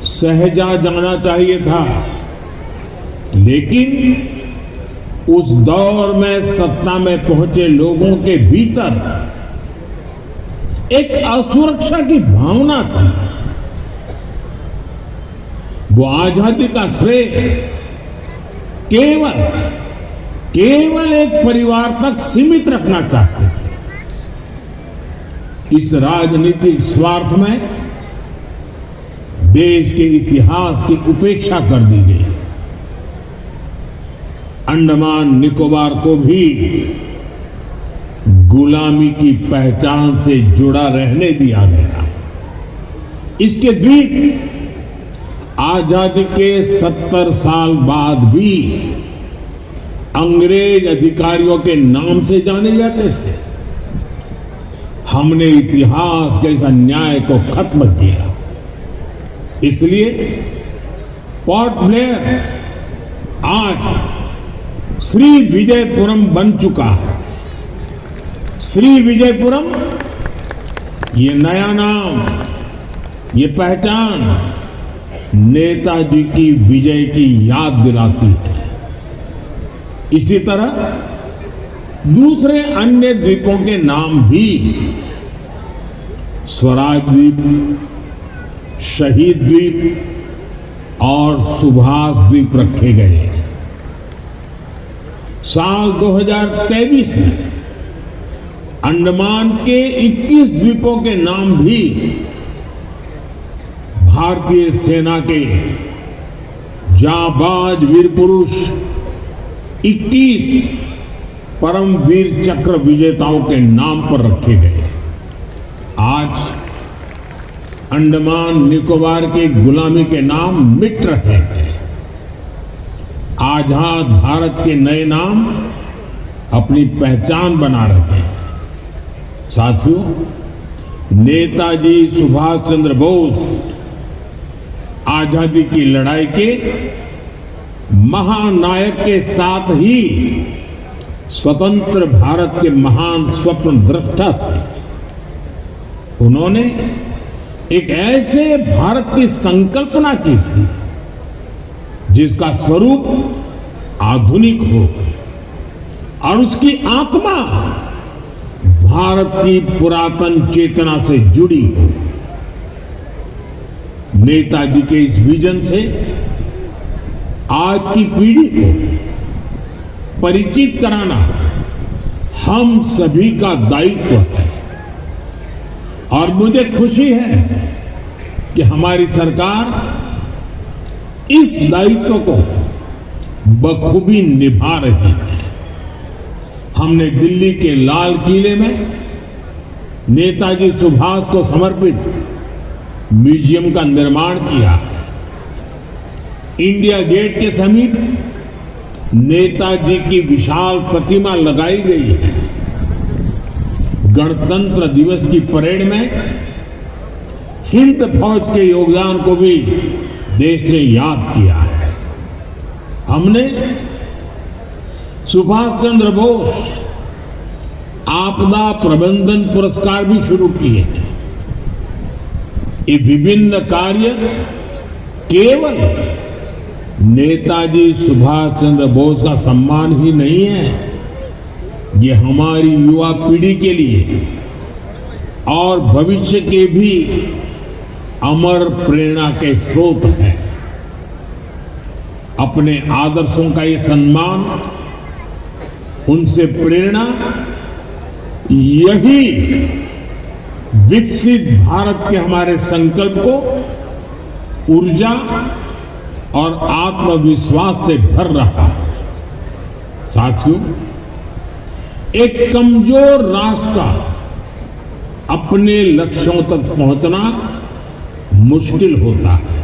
सहजा जाना चाहिए था, लेकिन उस दौर में सत्ता में पहुंचे लोगों के भीतर एक असुरक्षा की भावना थी। वो आजादी का श्रेय केवल एक परिवार तक सीमित रखना चाहते थे। इस राजनीतिक स्वार्थ में देश के इतिहास की उपेक्षा कर दी गई। अंडमान निकोबार को भी गुलामी की पहचान से जुड़ा रहने दिया गया। इसके द्वीप आजादी के 70 साल बाद भी अंग्रेज अधिकारियों के नाम से जाने जाते थे। हमने इतिहास के इस अन्याय को खत्म किया। इसलिए पोर्ट ब्लेयर आज श्री विजयपुरम बन चुका है। श्री विजयपुरम ये नया नाम, ये पहचान नेताजी की विजय की याद दिलाती है। इसी तरह दूसरे अन्य द्वीपों के नाम भी स्वराज द्वीप, शहीद द्वीप और सुभाष द्वीप रखे गए। साल 2023 में अंडमान के 21 द्वीपों के नाम भी भारतीय सेना के जाबाज वीर पुरुष 21 परमवीर चक्र विजेताओं के नाम पर रखे गए। आज अंडमान निकोबार के गुलामी के नाम मिट रहे हैं। आजाद भारत के नए नाम अपनी पहचान बना रहे हैं। साथियों, नेताजी सुभाष चंद्र बोस आजादी की लड़ाई के महानायक के साथ ही स्वतंत्र भारत के महान स्वप्न दृष्टा थे। उन्होंने एक ऐसे भारत की संकल्पना की थी जिसका स्वरूप आधुनिक हो और उसकी आत्मा भारत की पुरातन चेतना से जुड़ी हो। नेताजी के इस विजन से आज की पीढ़ी को परिचित कराना हम सभी का दायित्व है। और मुझे खुशी है कि हमारी सरकार इस दायित्व को बखूबी निभा रही है। हमने दिल्ली के लाल किले में नेताजी सुभाष को समर्पित म्यूजियम का निर्माण किया है। इंडिया गेट के समीप नेताजी की विशाल प्रतिमा लगाई गई है। गणतंत्र दिवस की परेड में हिंद फौज के योगदान को भी देश ने याद किया है। हमने सुभाष चंद्र बोस आपदा प्रबंधन पुरस्कार भी शुरू किए हैं। ये विभिन्न कार्य केवल नेताजी सुभाष चंद्र बोस का सम्मान ही नहीं है, ये हमारी युवा पीढ़ी के लिए और भविष्य के भी अमर प्रेरणा के स्रोत है। अपने आदर्शों का ये सम्मान, उनसे प्रेरणा, यही विकसित भारत के हमारे संकल्प को ऊर्जा और आत्मविश्वास से भर रहा है। साथियों, एक कमजोर राष्ट्र का अपने लक्ष्यों तक पहुंचना मुश्किल होता है।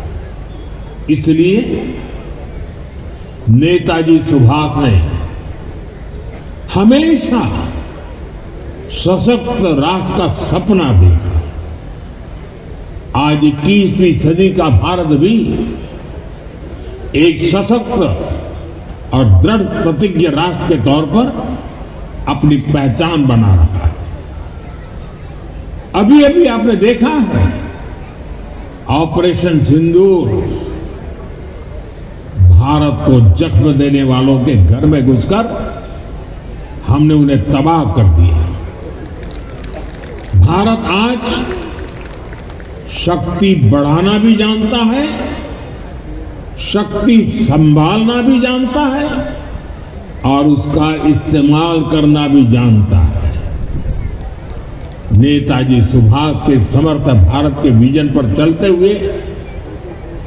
इसलिए नेताजी सुभाष ने हमेशा सशक्त राष्ट्र का सपना देखा। आज 21वीं सदी का भारत भी एक सशक्त और दृढ़ प्रतिज्ञ राष्ट्र के तौर पर अपनी पहचान बना रहा है। अभी अभी आपने देखा है ऑपरेशन सिंदूर, भारत को जख्म देने वालों के घर में घुसकर हमने उन्हें तबाह कर दिया। भारत आज शक्ति बढ़ाना भी जानता है, शक्ति संभालना भी जानता है और उसका इस्तेमाल करना भी जानता है। नेताजी सुभाष के समर्थ भारत के विजन पर चलते हुए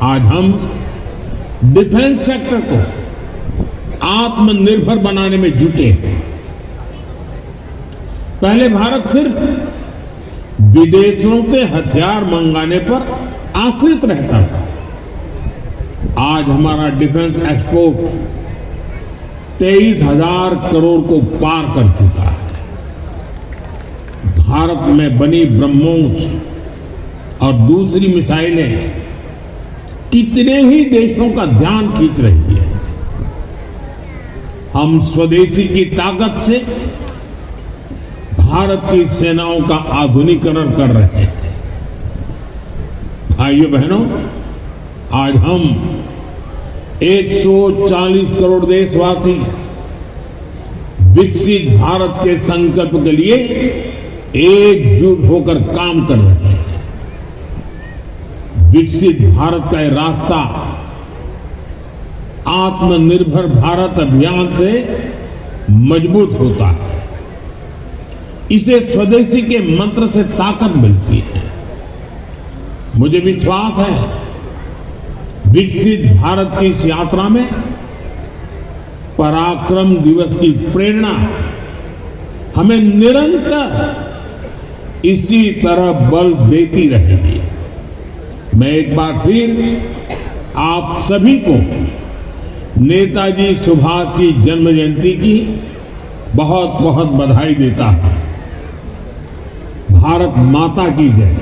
आज हम डिफेंस सेक्टर को आत्मनिर्भर बनाने में जुटे हैं। पहले भारत सिर्फ विदेशों से हथियार मंगाने पर आश्रित रहता था। आज हमारा डिफेंस एक्सपोर्ट 23,000 करोड़ को पार कर चुका है। भारत में बनी ब्रह्मोस और दूसरी मिसाइलें कितने ही देशों का ध्यान खींच रही है। हम स्वदेशी की ताकत से भारत की सेनाओं का आधुनिकीकरण कर रहे हैं। भाइयों बहनों, आज हम 140 करोड़ देशवासी विकसित भारत के संकल्प के लिए एकजुट होकर काम कर रहे हैं। विकसित भारत का यह रास्ता आत्मनिर्भर भारत अभियान से मजबूत होता है। इसे स्वदेशी के मंत्र से ताकत मिलती है। मुझे विश्वास है विकसित भारत की इस यात्रा में पराक्रम दिवस की प्रेरणा हमें निरंतर इसी तरह बल देती रहेगी। मैं एक बार फिर आप सभी को नेताजी सुभाष की जन्म जयंती की बहुत बहुत बधाई देता हूं। भारत माता की जय।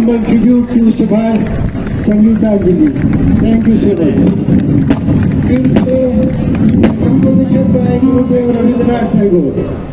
humble tribute to Subhash Sangeetanjali. Thank you so much. We'll play a composition by Gurudev Rabindranath Tagore.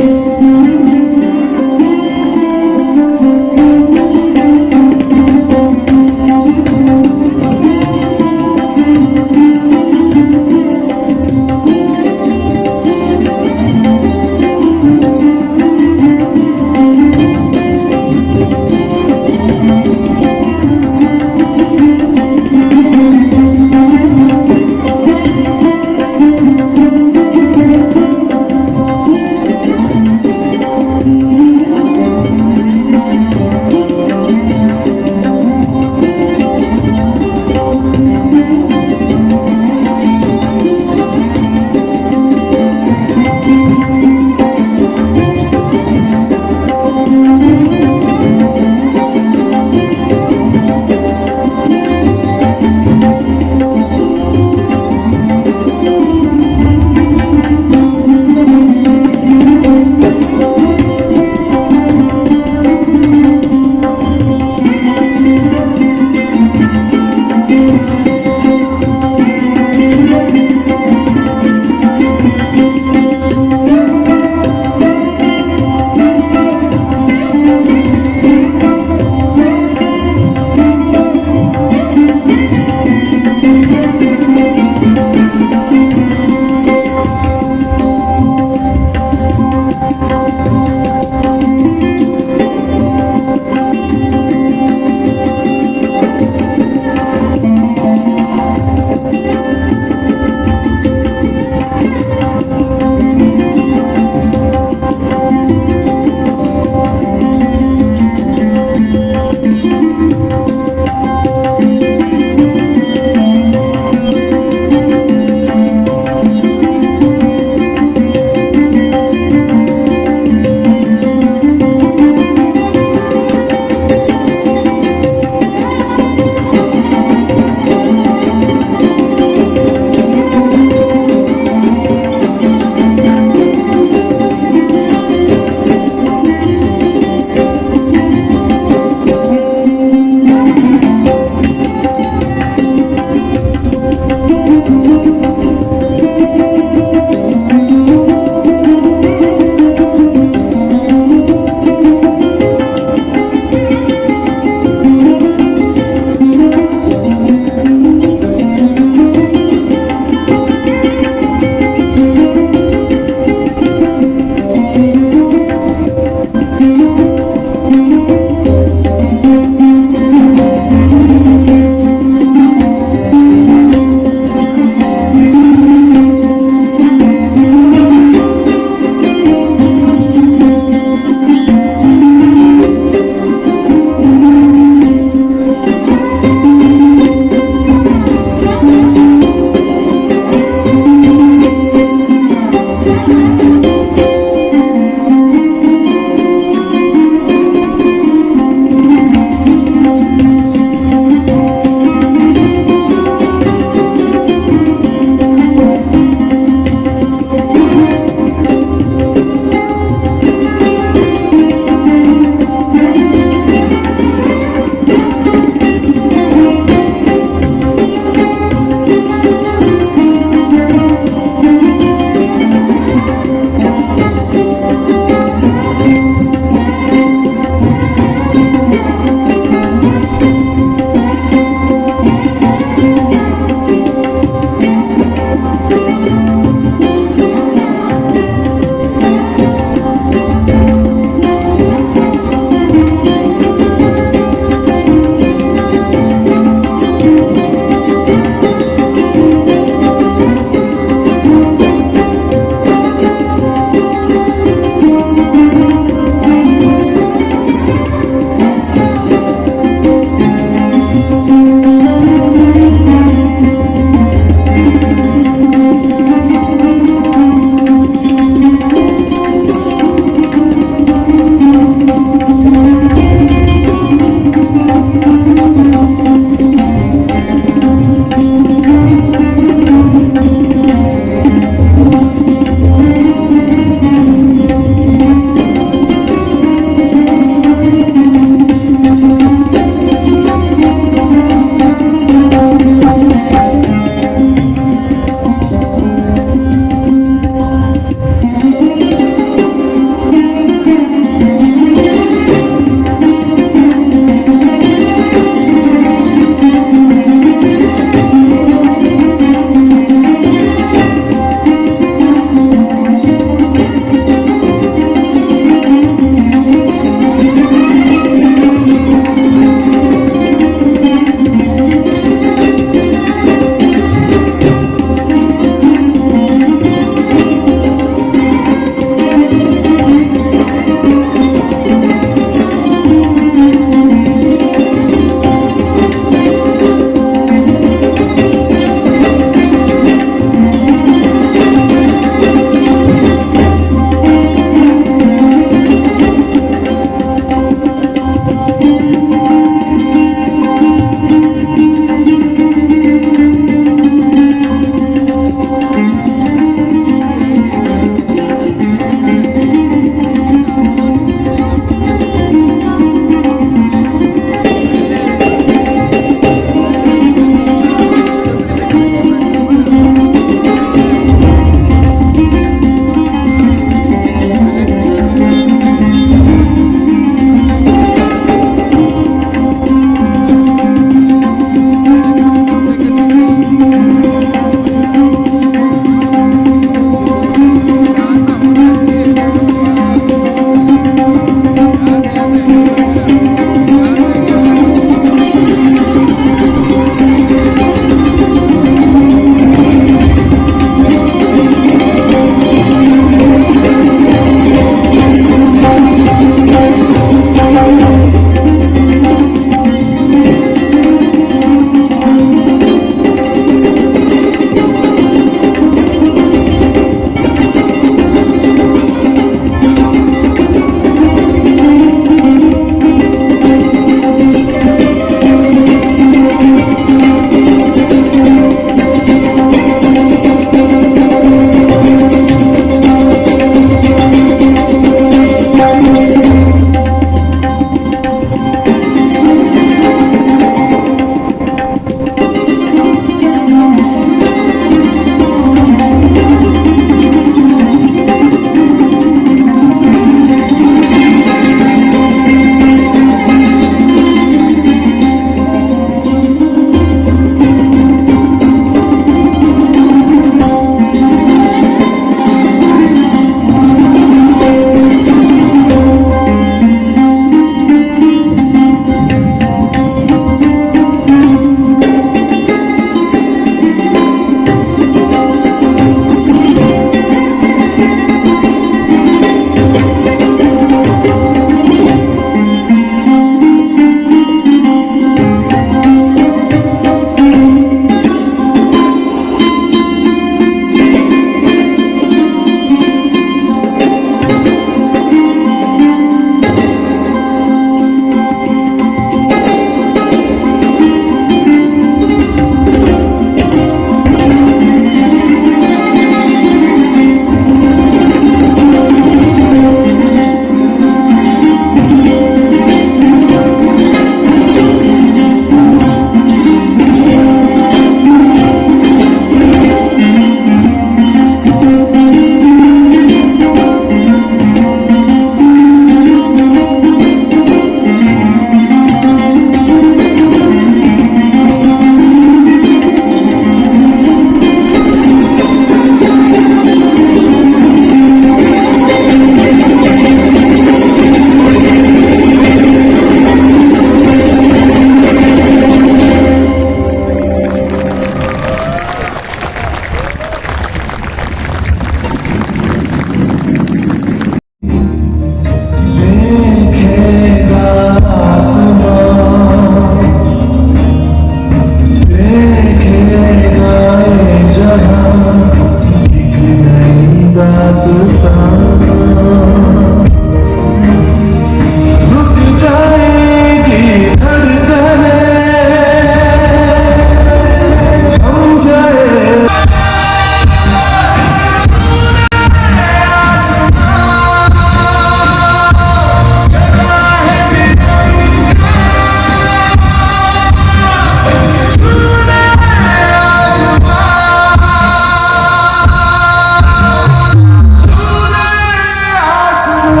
I'm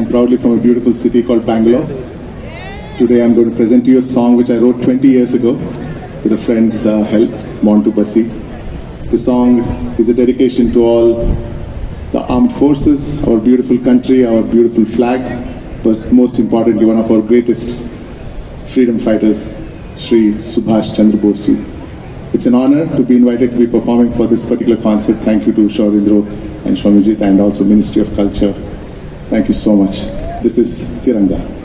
proudly from a beautiful city called Bangalore. Today I'm going to present to you a song which I wrote 20 years ago with a friend's help, Montu Bassi. The song is a dedication to all the armed forces, our beautiful country, our beautiful flag, but most importantly one of our greatest freedom fighters, Shri Subhash Chandra Bose ji. It's an honor to be invited to be performing for this particular concert. Thank you to Shaurindro and Shomijit and also Ministry of Culture. Thank you so much. This is Tiranga.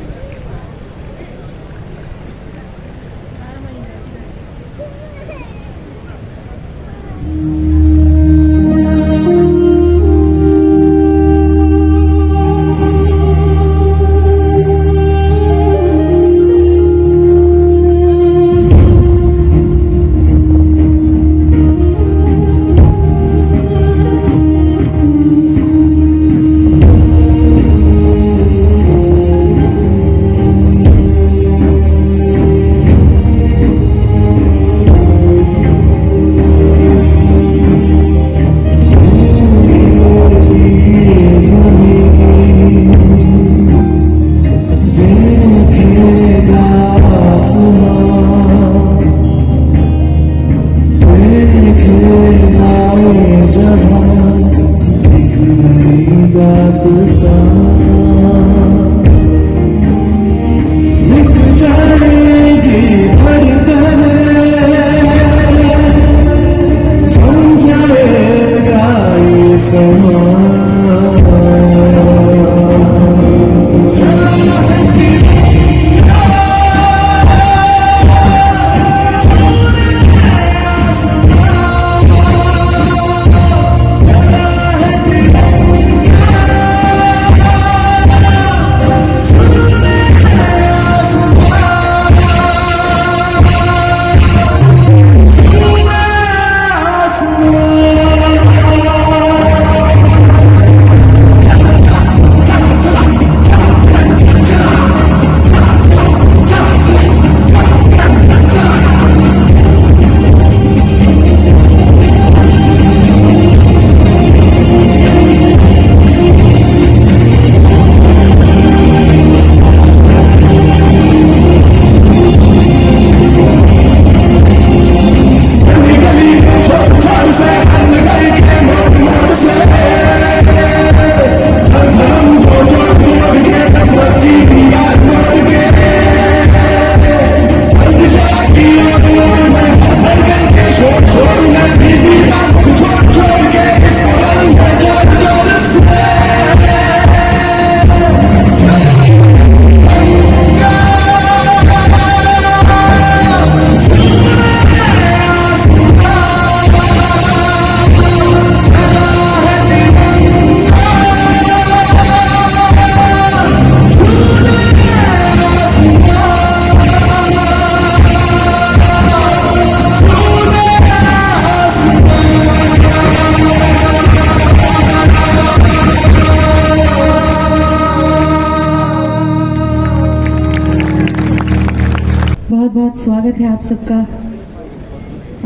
बहुत बहुत स्वागत है आप सबका।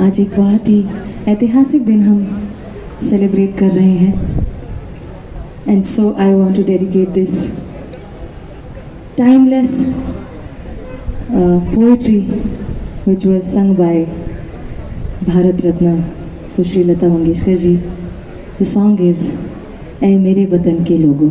आज एक बहुत ही ऐतिहासिक दिन हम सेलिब्रेट कर रहे हैं and so I want to dedicate this timeless poetry which was sung by Bharat Ratna Sushri Lata Mangeshkar ji. The song is ऐ मेरे वतन के लोगों।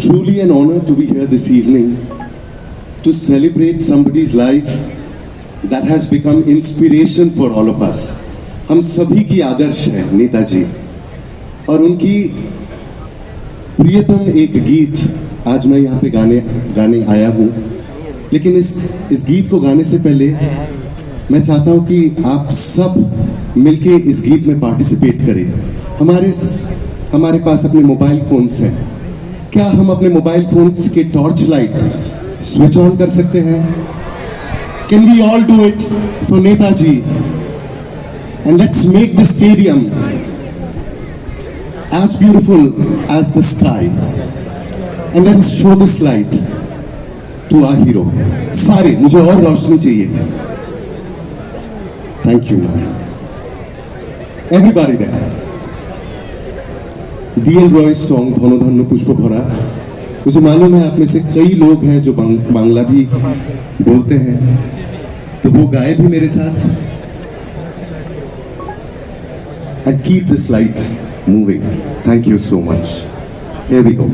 truly an honor to be here this evening to celebrate somebody's life that has become inspiration for all of us. हम सभी की आदर्श है नेताजी, और उनकी प्रियतम एक गीत आज मैं यहाँ पे गाने आया हूँ। लेकिन इस गीत को गाने से पहले मैं चाहता हूँ कि आप सब मिलके इस गीत में पार्टिसिपेट करें। हमारे पास अपने मोबाइल फोन्स हैं, क्या हम अपने मोबाइल फोन्स के टॉर्च लाइट स्विच ऑन कर सकते हैं? Can we all do it for Netaji? And let's make the stadium as beautiful as the sky, and let us show this light to our hero. सारे मुझे और रोशनी चाहिए। Thank you, man. Everybody there. DL Roy song धनोधन्य पुष्प भरा। मुझे मालूम है आप में से कई लोग हैं जो बांग्ला भी बोलते हैं, तो वो गाए भी मेरे साथ। And keep this light moving. Thank you so much. Here we go.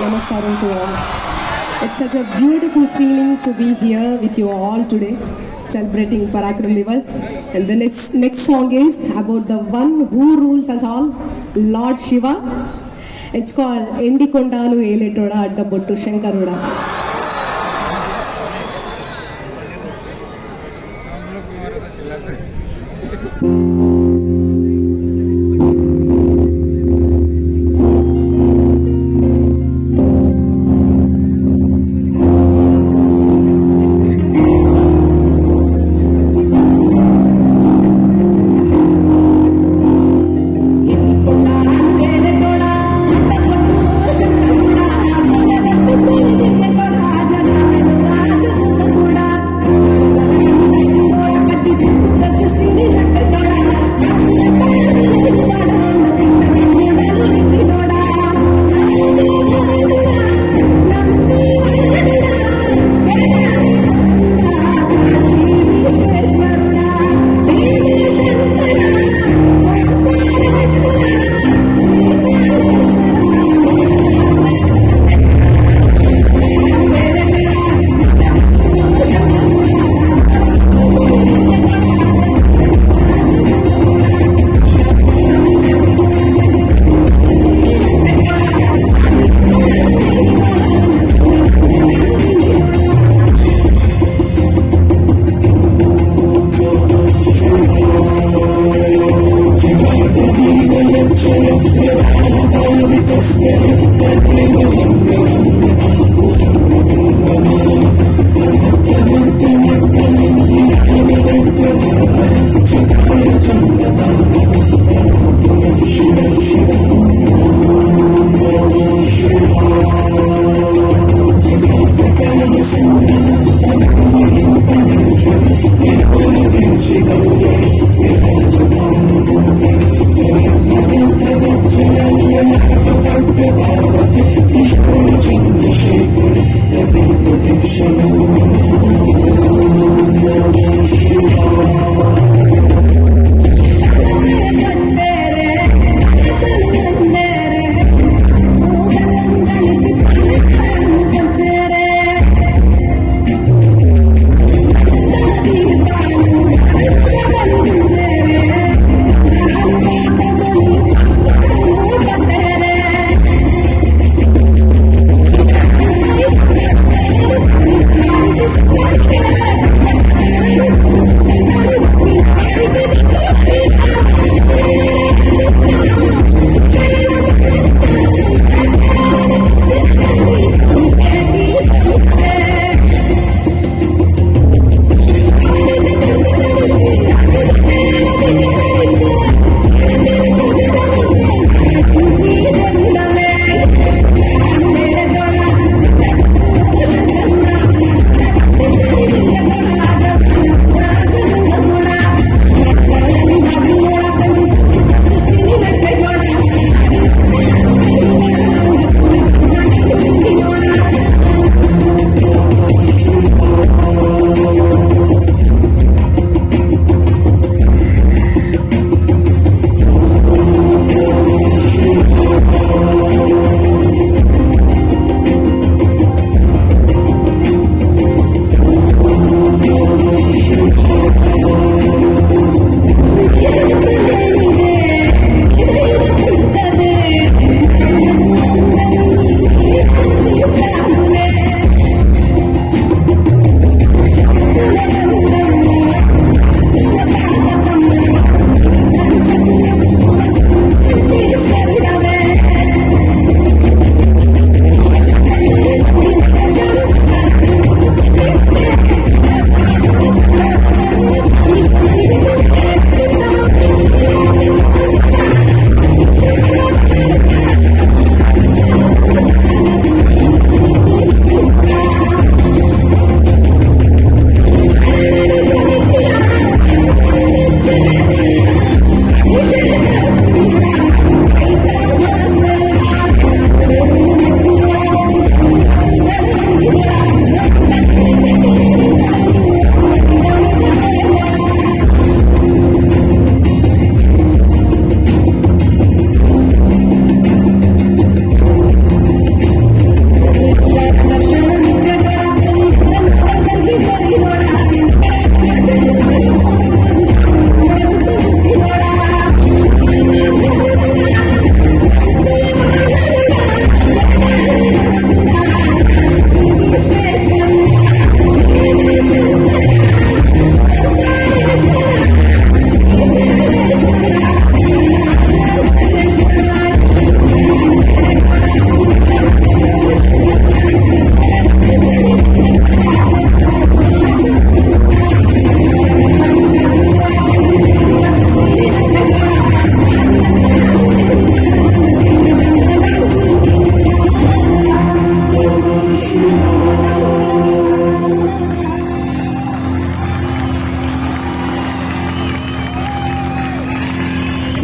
Namaskaram to all. It's such a beautiful feeling to be here with you all today, celebrating Parakram Divas. And the next song is about the one who rules us all, Lord Shiva. It's called Endi Kondalu Eletoda Addabottu Shankaruda.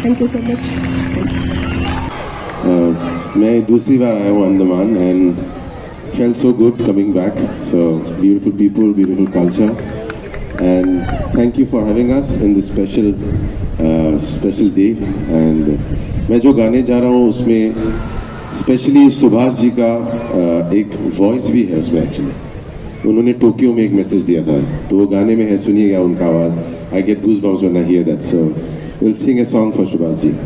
Thank you so much. मैं दूसरी बार आया हूँ Andaman and felt so good coming back. So beautiful people, beautiful culture, and thank you for having us in this special day. And मैं जो गाने जा रहा हूँ उसमें स्पेशली सुभाष जी का एक वॉइस भी है उसमें। एक्चुअली उन्होंने टोक्यो में एक मैसेज दिया था, तो वो गाने में है, सुनिएगा उनका आवाज़। I get goosebumps when I hear that. So we'll sing a song for Subhash ji.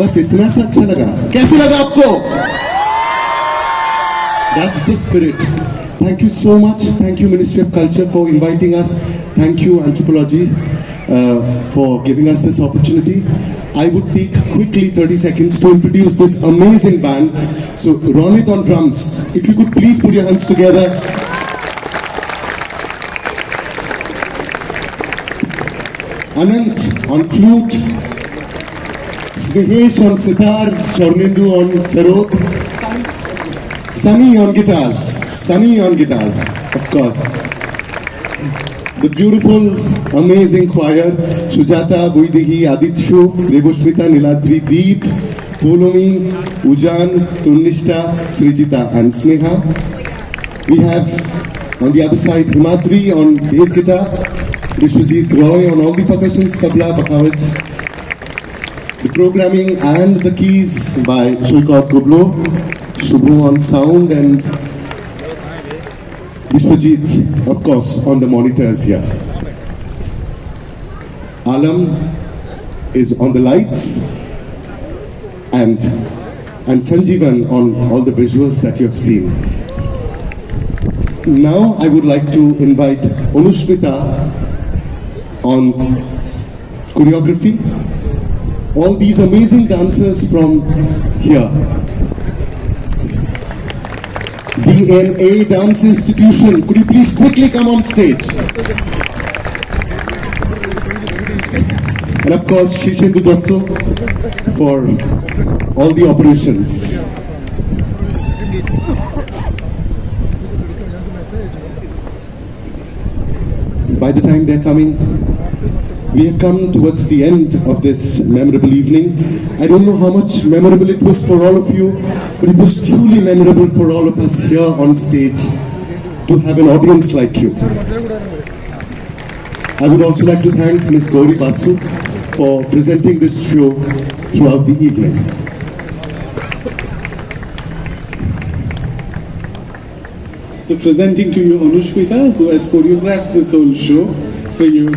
बस इतना सा अच्छा लगा। कैसे लगा आपको? That's the spirit. Thank you so much. Thank you, Ministry of Culture, for inviting us. Thank you, Anthropology, for giving us this opportunity. I would take quickly 30 seconds to introduce this amazing band. So, Ronit on drums. If you could please put your hands together. Anant on flute. Snehesh on sitar. Chaurnindu on sarod. Sunny on guitars. Sunny on guitars, of course. The beautiful, amazing choir, Sujata, Buidehi, Aditshu, Devosmita, Niladri, Deep, Polomi, Ujan, Tunnishta, Srijita and Sneha. We have on the other side Himatri on bass guitar, Vishwajit Roy on all the percussions, tabla, bakawat. The programming and the keys by Shulkot Gublo, Shubhu on sound and Vishwajit, of course, on the monitors here. Alam is on the lights and Sanjeevan on all the visuals that you have seen. Now I would like to invite Anushmita on choreography. All these amazing dancers from here. DNA Dance Institution, could you please quickly come on stage? And of course, Shishindu Dotto for all the operations. By the time they're coming, we have come towards the end of this memorable evening. I don't know how much memorable it was for all of you, but it was truly memorable for all of us here on stage to have an audience like you. I would also like to thank Ms. Gauri Basu for presenting this show throughout the evening. So presenting to you Anushmita, who has choreographed this whole show for you.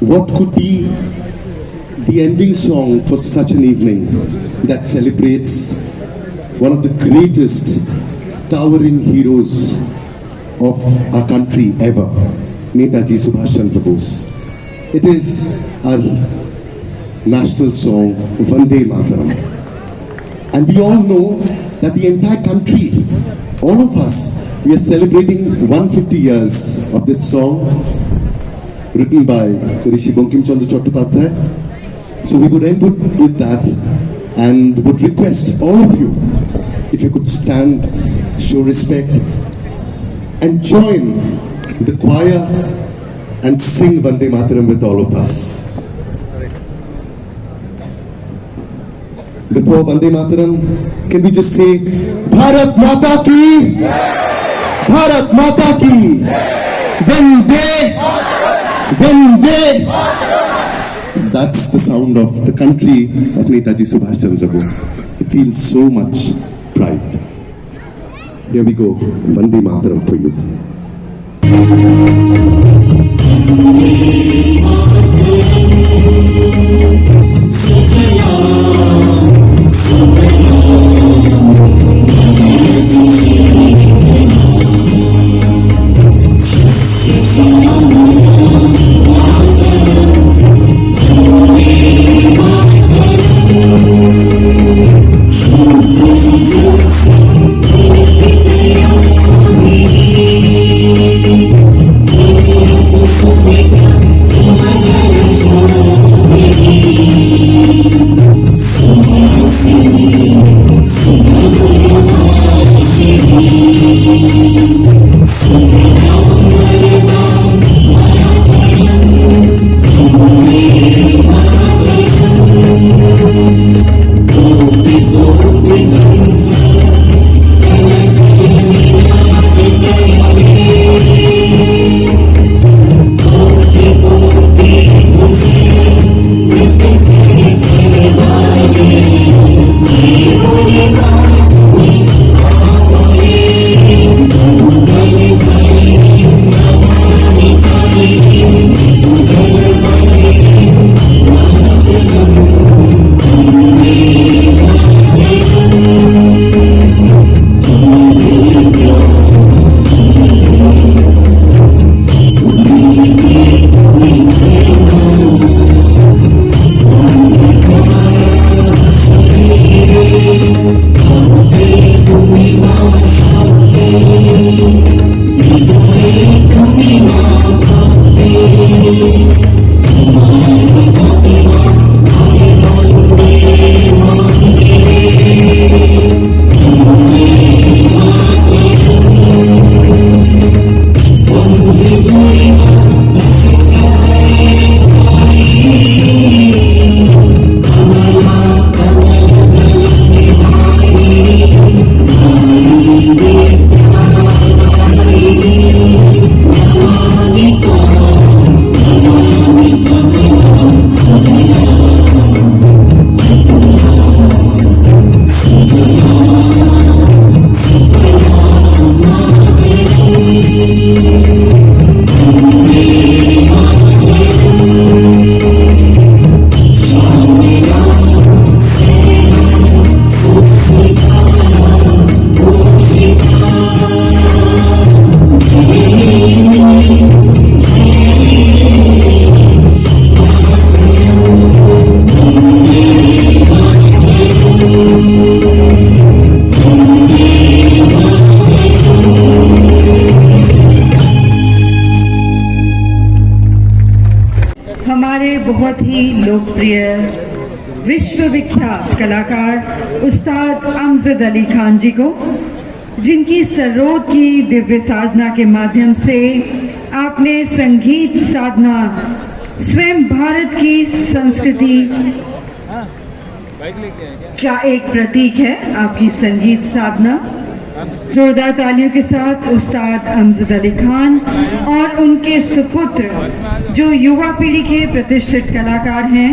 What could be the ending song for such an evening that celebrates one of the greatest towering heroes of our country ever, Netaji Subhash Chandra Bose. It is our national song, Vande Mataram. And we all know that the entire country, all of us, we are celebrating 150 years of this song, written by Rishi Bankim Chandra Chattopadhyay. So we would end with that and would request all of you, if you could stand, show respect and join the choir and sing Vande Mataram with all of us. Before Vande Mataram, can we just say Bharat Mata Ki, Bharat Mata Ki, Vande Vande. That's the sound of the country of Netaji Subhash Chandra Bose. It feels so much pride. Here we go, Vande Mataram for you. Thank you. लोकप्रिय विश्वविख्यात कलाकार उस्ताद अमजद अली खान जी को, जिनकी सरोद की दिव्य साधना के माध्यम से आपने संगीत साधना स्वयं भारत की संस्कृति का एक प्रतीक है। आपकी संगीत साधना जोरदार तालियों के साथ उस्ताद अमजद अली खान और उनके सुपुत्र जो युवा पीढ़ी के प्रतिष्ठित कलाकार हैं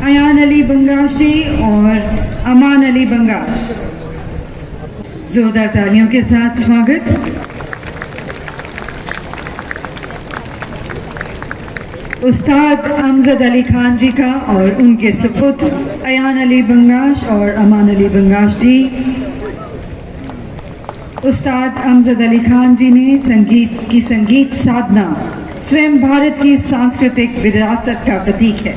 अयान अली बंगाश जी और अमान अली बंगाश। जोरदार तालियों के साथ स्वागत। उस्ताद अमजद अली खान जी का और उनके सुपुत्र अयान अली बंगाश और अमान अली बंगाश जी। उस्ताद अमजद अली खान जी ने संगीत साधना स्वयं भारत की सांस्कृतिक विरासत का प्रतीक है।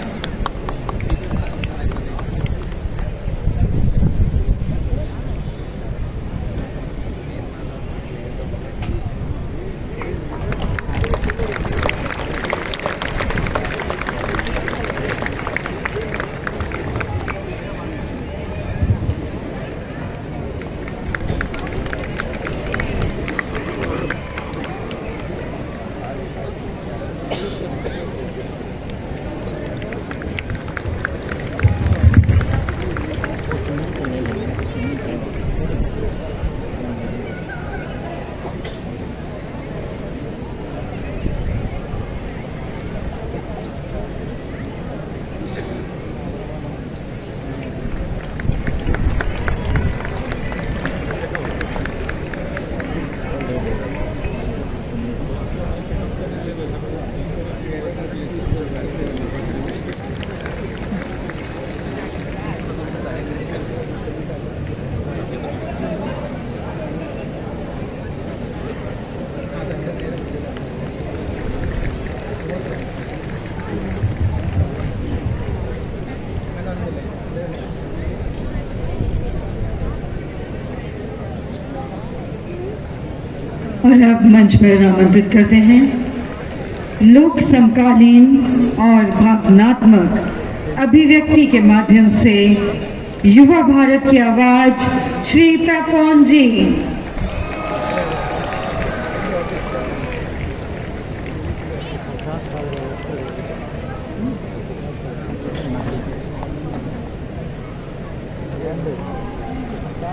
और अब मंच पर आमंत्रित करते हैं लोक समकालीन और भावनात्मक अभिव्यक्ति के माध्यम से युवा भारत की आवाज श्री पेपॉन जी।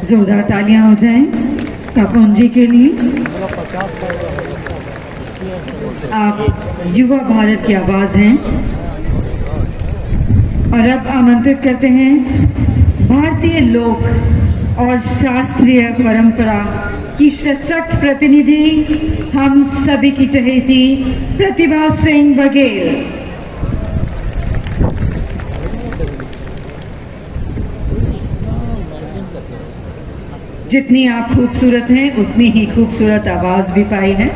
जोरदार तालियां हो जाएं पेपॉन जी के लिए। आप युवा भारत की आवाज हैं। और अब आमंत्रित करते हैं भारतीय लोक और शास्त्रीय परंपरा की सशक्त प्रतिनिधि, हम सभी की चहेती प्रतिभा सिंह बघेल। जितनी आप खूबसूरत हैं उतनी ही खूबसूरत आवाज भी पाई है।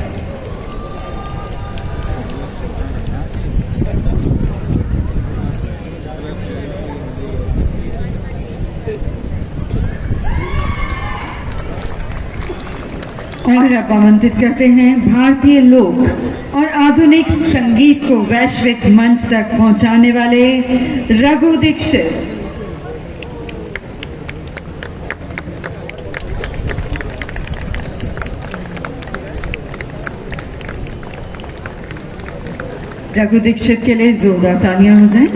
और अब आमंत्रित करते हैं भारतीय लोक और आधुनिक संगीत को वैश्विक मंच तक पहुंचाने वाले रघु दीक्षित। रघु दीक्षित के लिए जोरदार तालियां हो जाएं।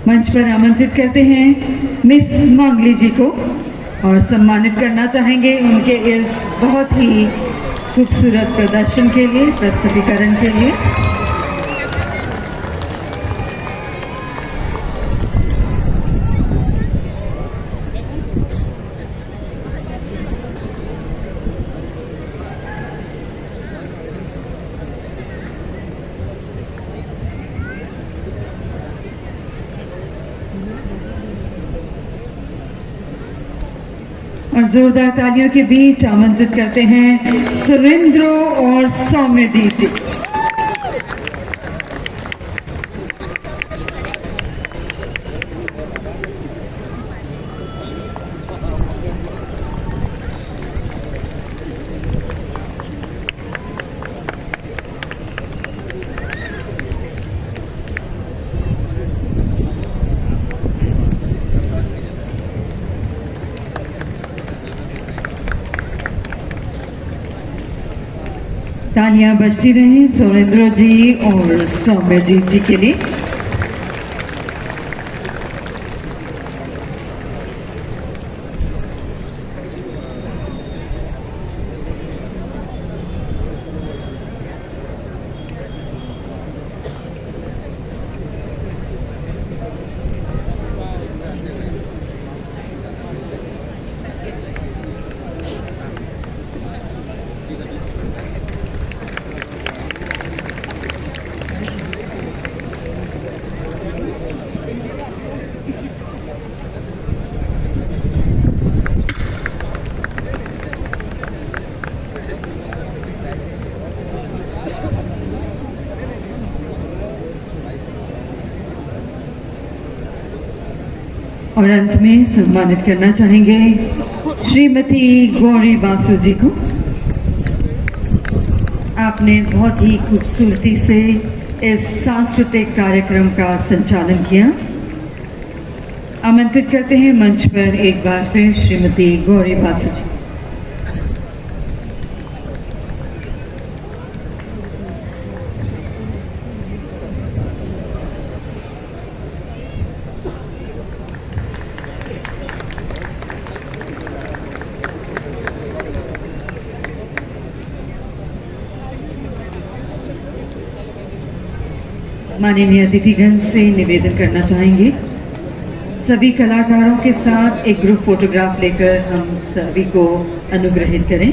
मंच पर आमंत्रित करते हैं मिस मांगली जी को और सम्मानित करना चाहेंगे उनके इस बहुत ही खूबसूरत प्रदर्शन के लिए, प्रस्तुतिकरण के लिए। और जोरदार तालियों के बीच आमंत्रित करते हैं सुरेंद्र और सौम्यजीत जी। तालियां बजती रहें सुरेंद्र जी और सौम्यजीत जी के लिए। और अंत में सम्मानित करना चाहेंगे श्रीमती गौरी बासु जी को। आपने बहुत ही खूबसूरती से इस सांस्कृतिक कार्यक्रम का संचालन किया। आमंत्रित करते हैं मंच पर एक बार फिर श्रीमती गौरी बासु जी। माननीय अतिथिगण से निवेदन करना चाहेंगे सभी कलाकारों के साथ एक ग्रुप फोटोग्राफ लेकर हम सभी को अनुग्रहित करें।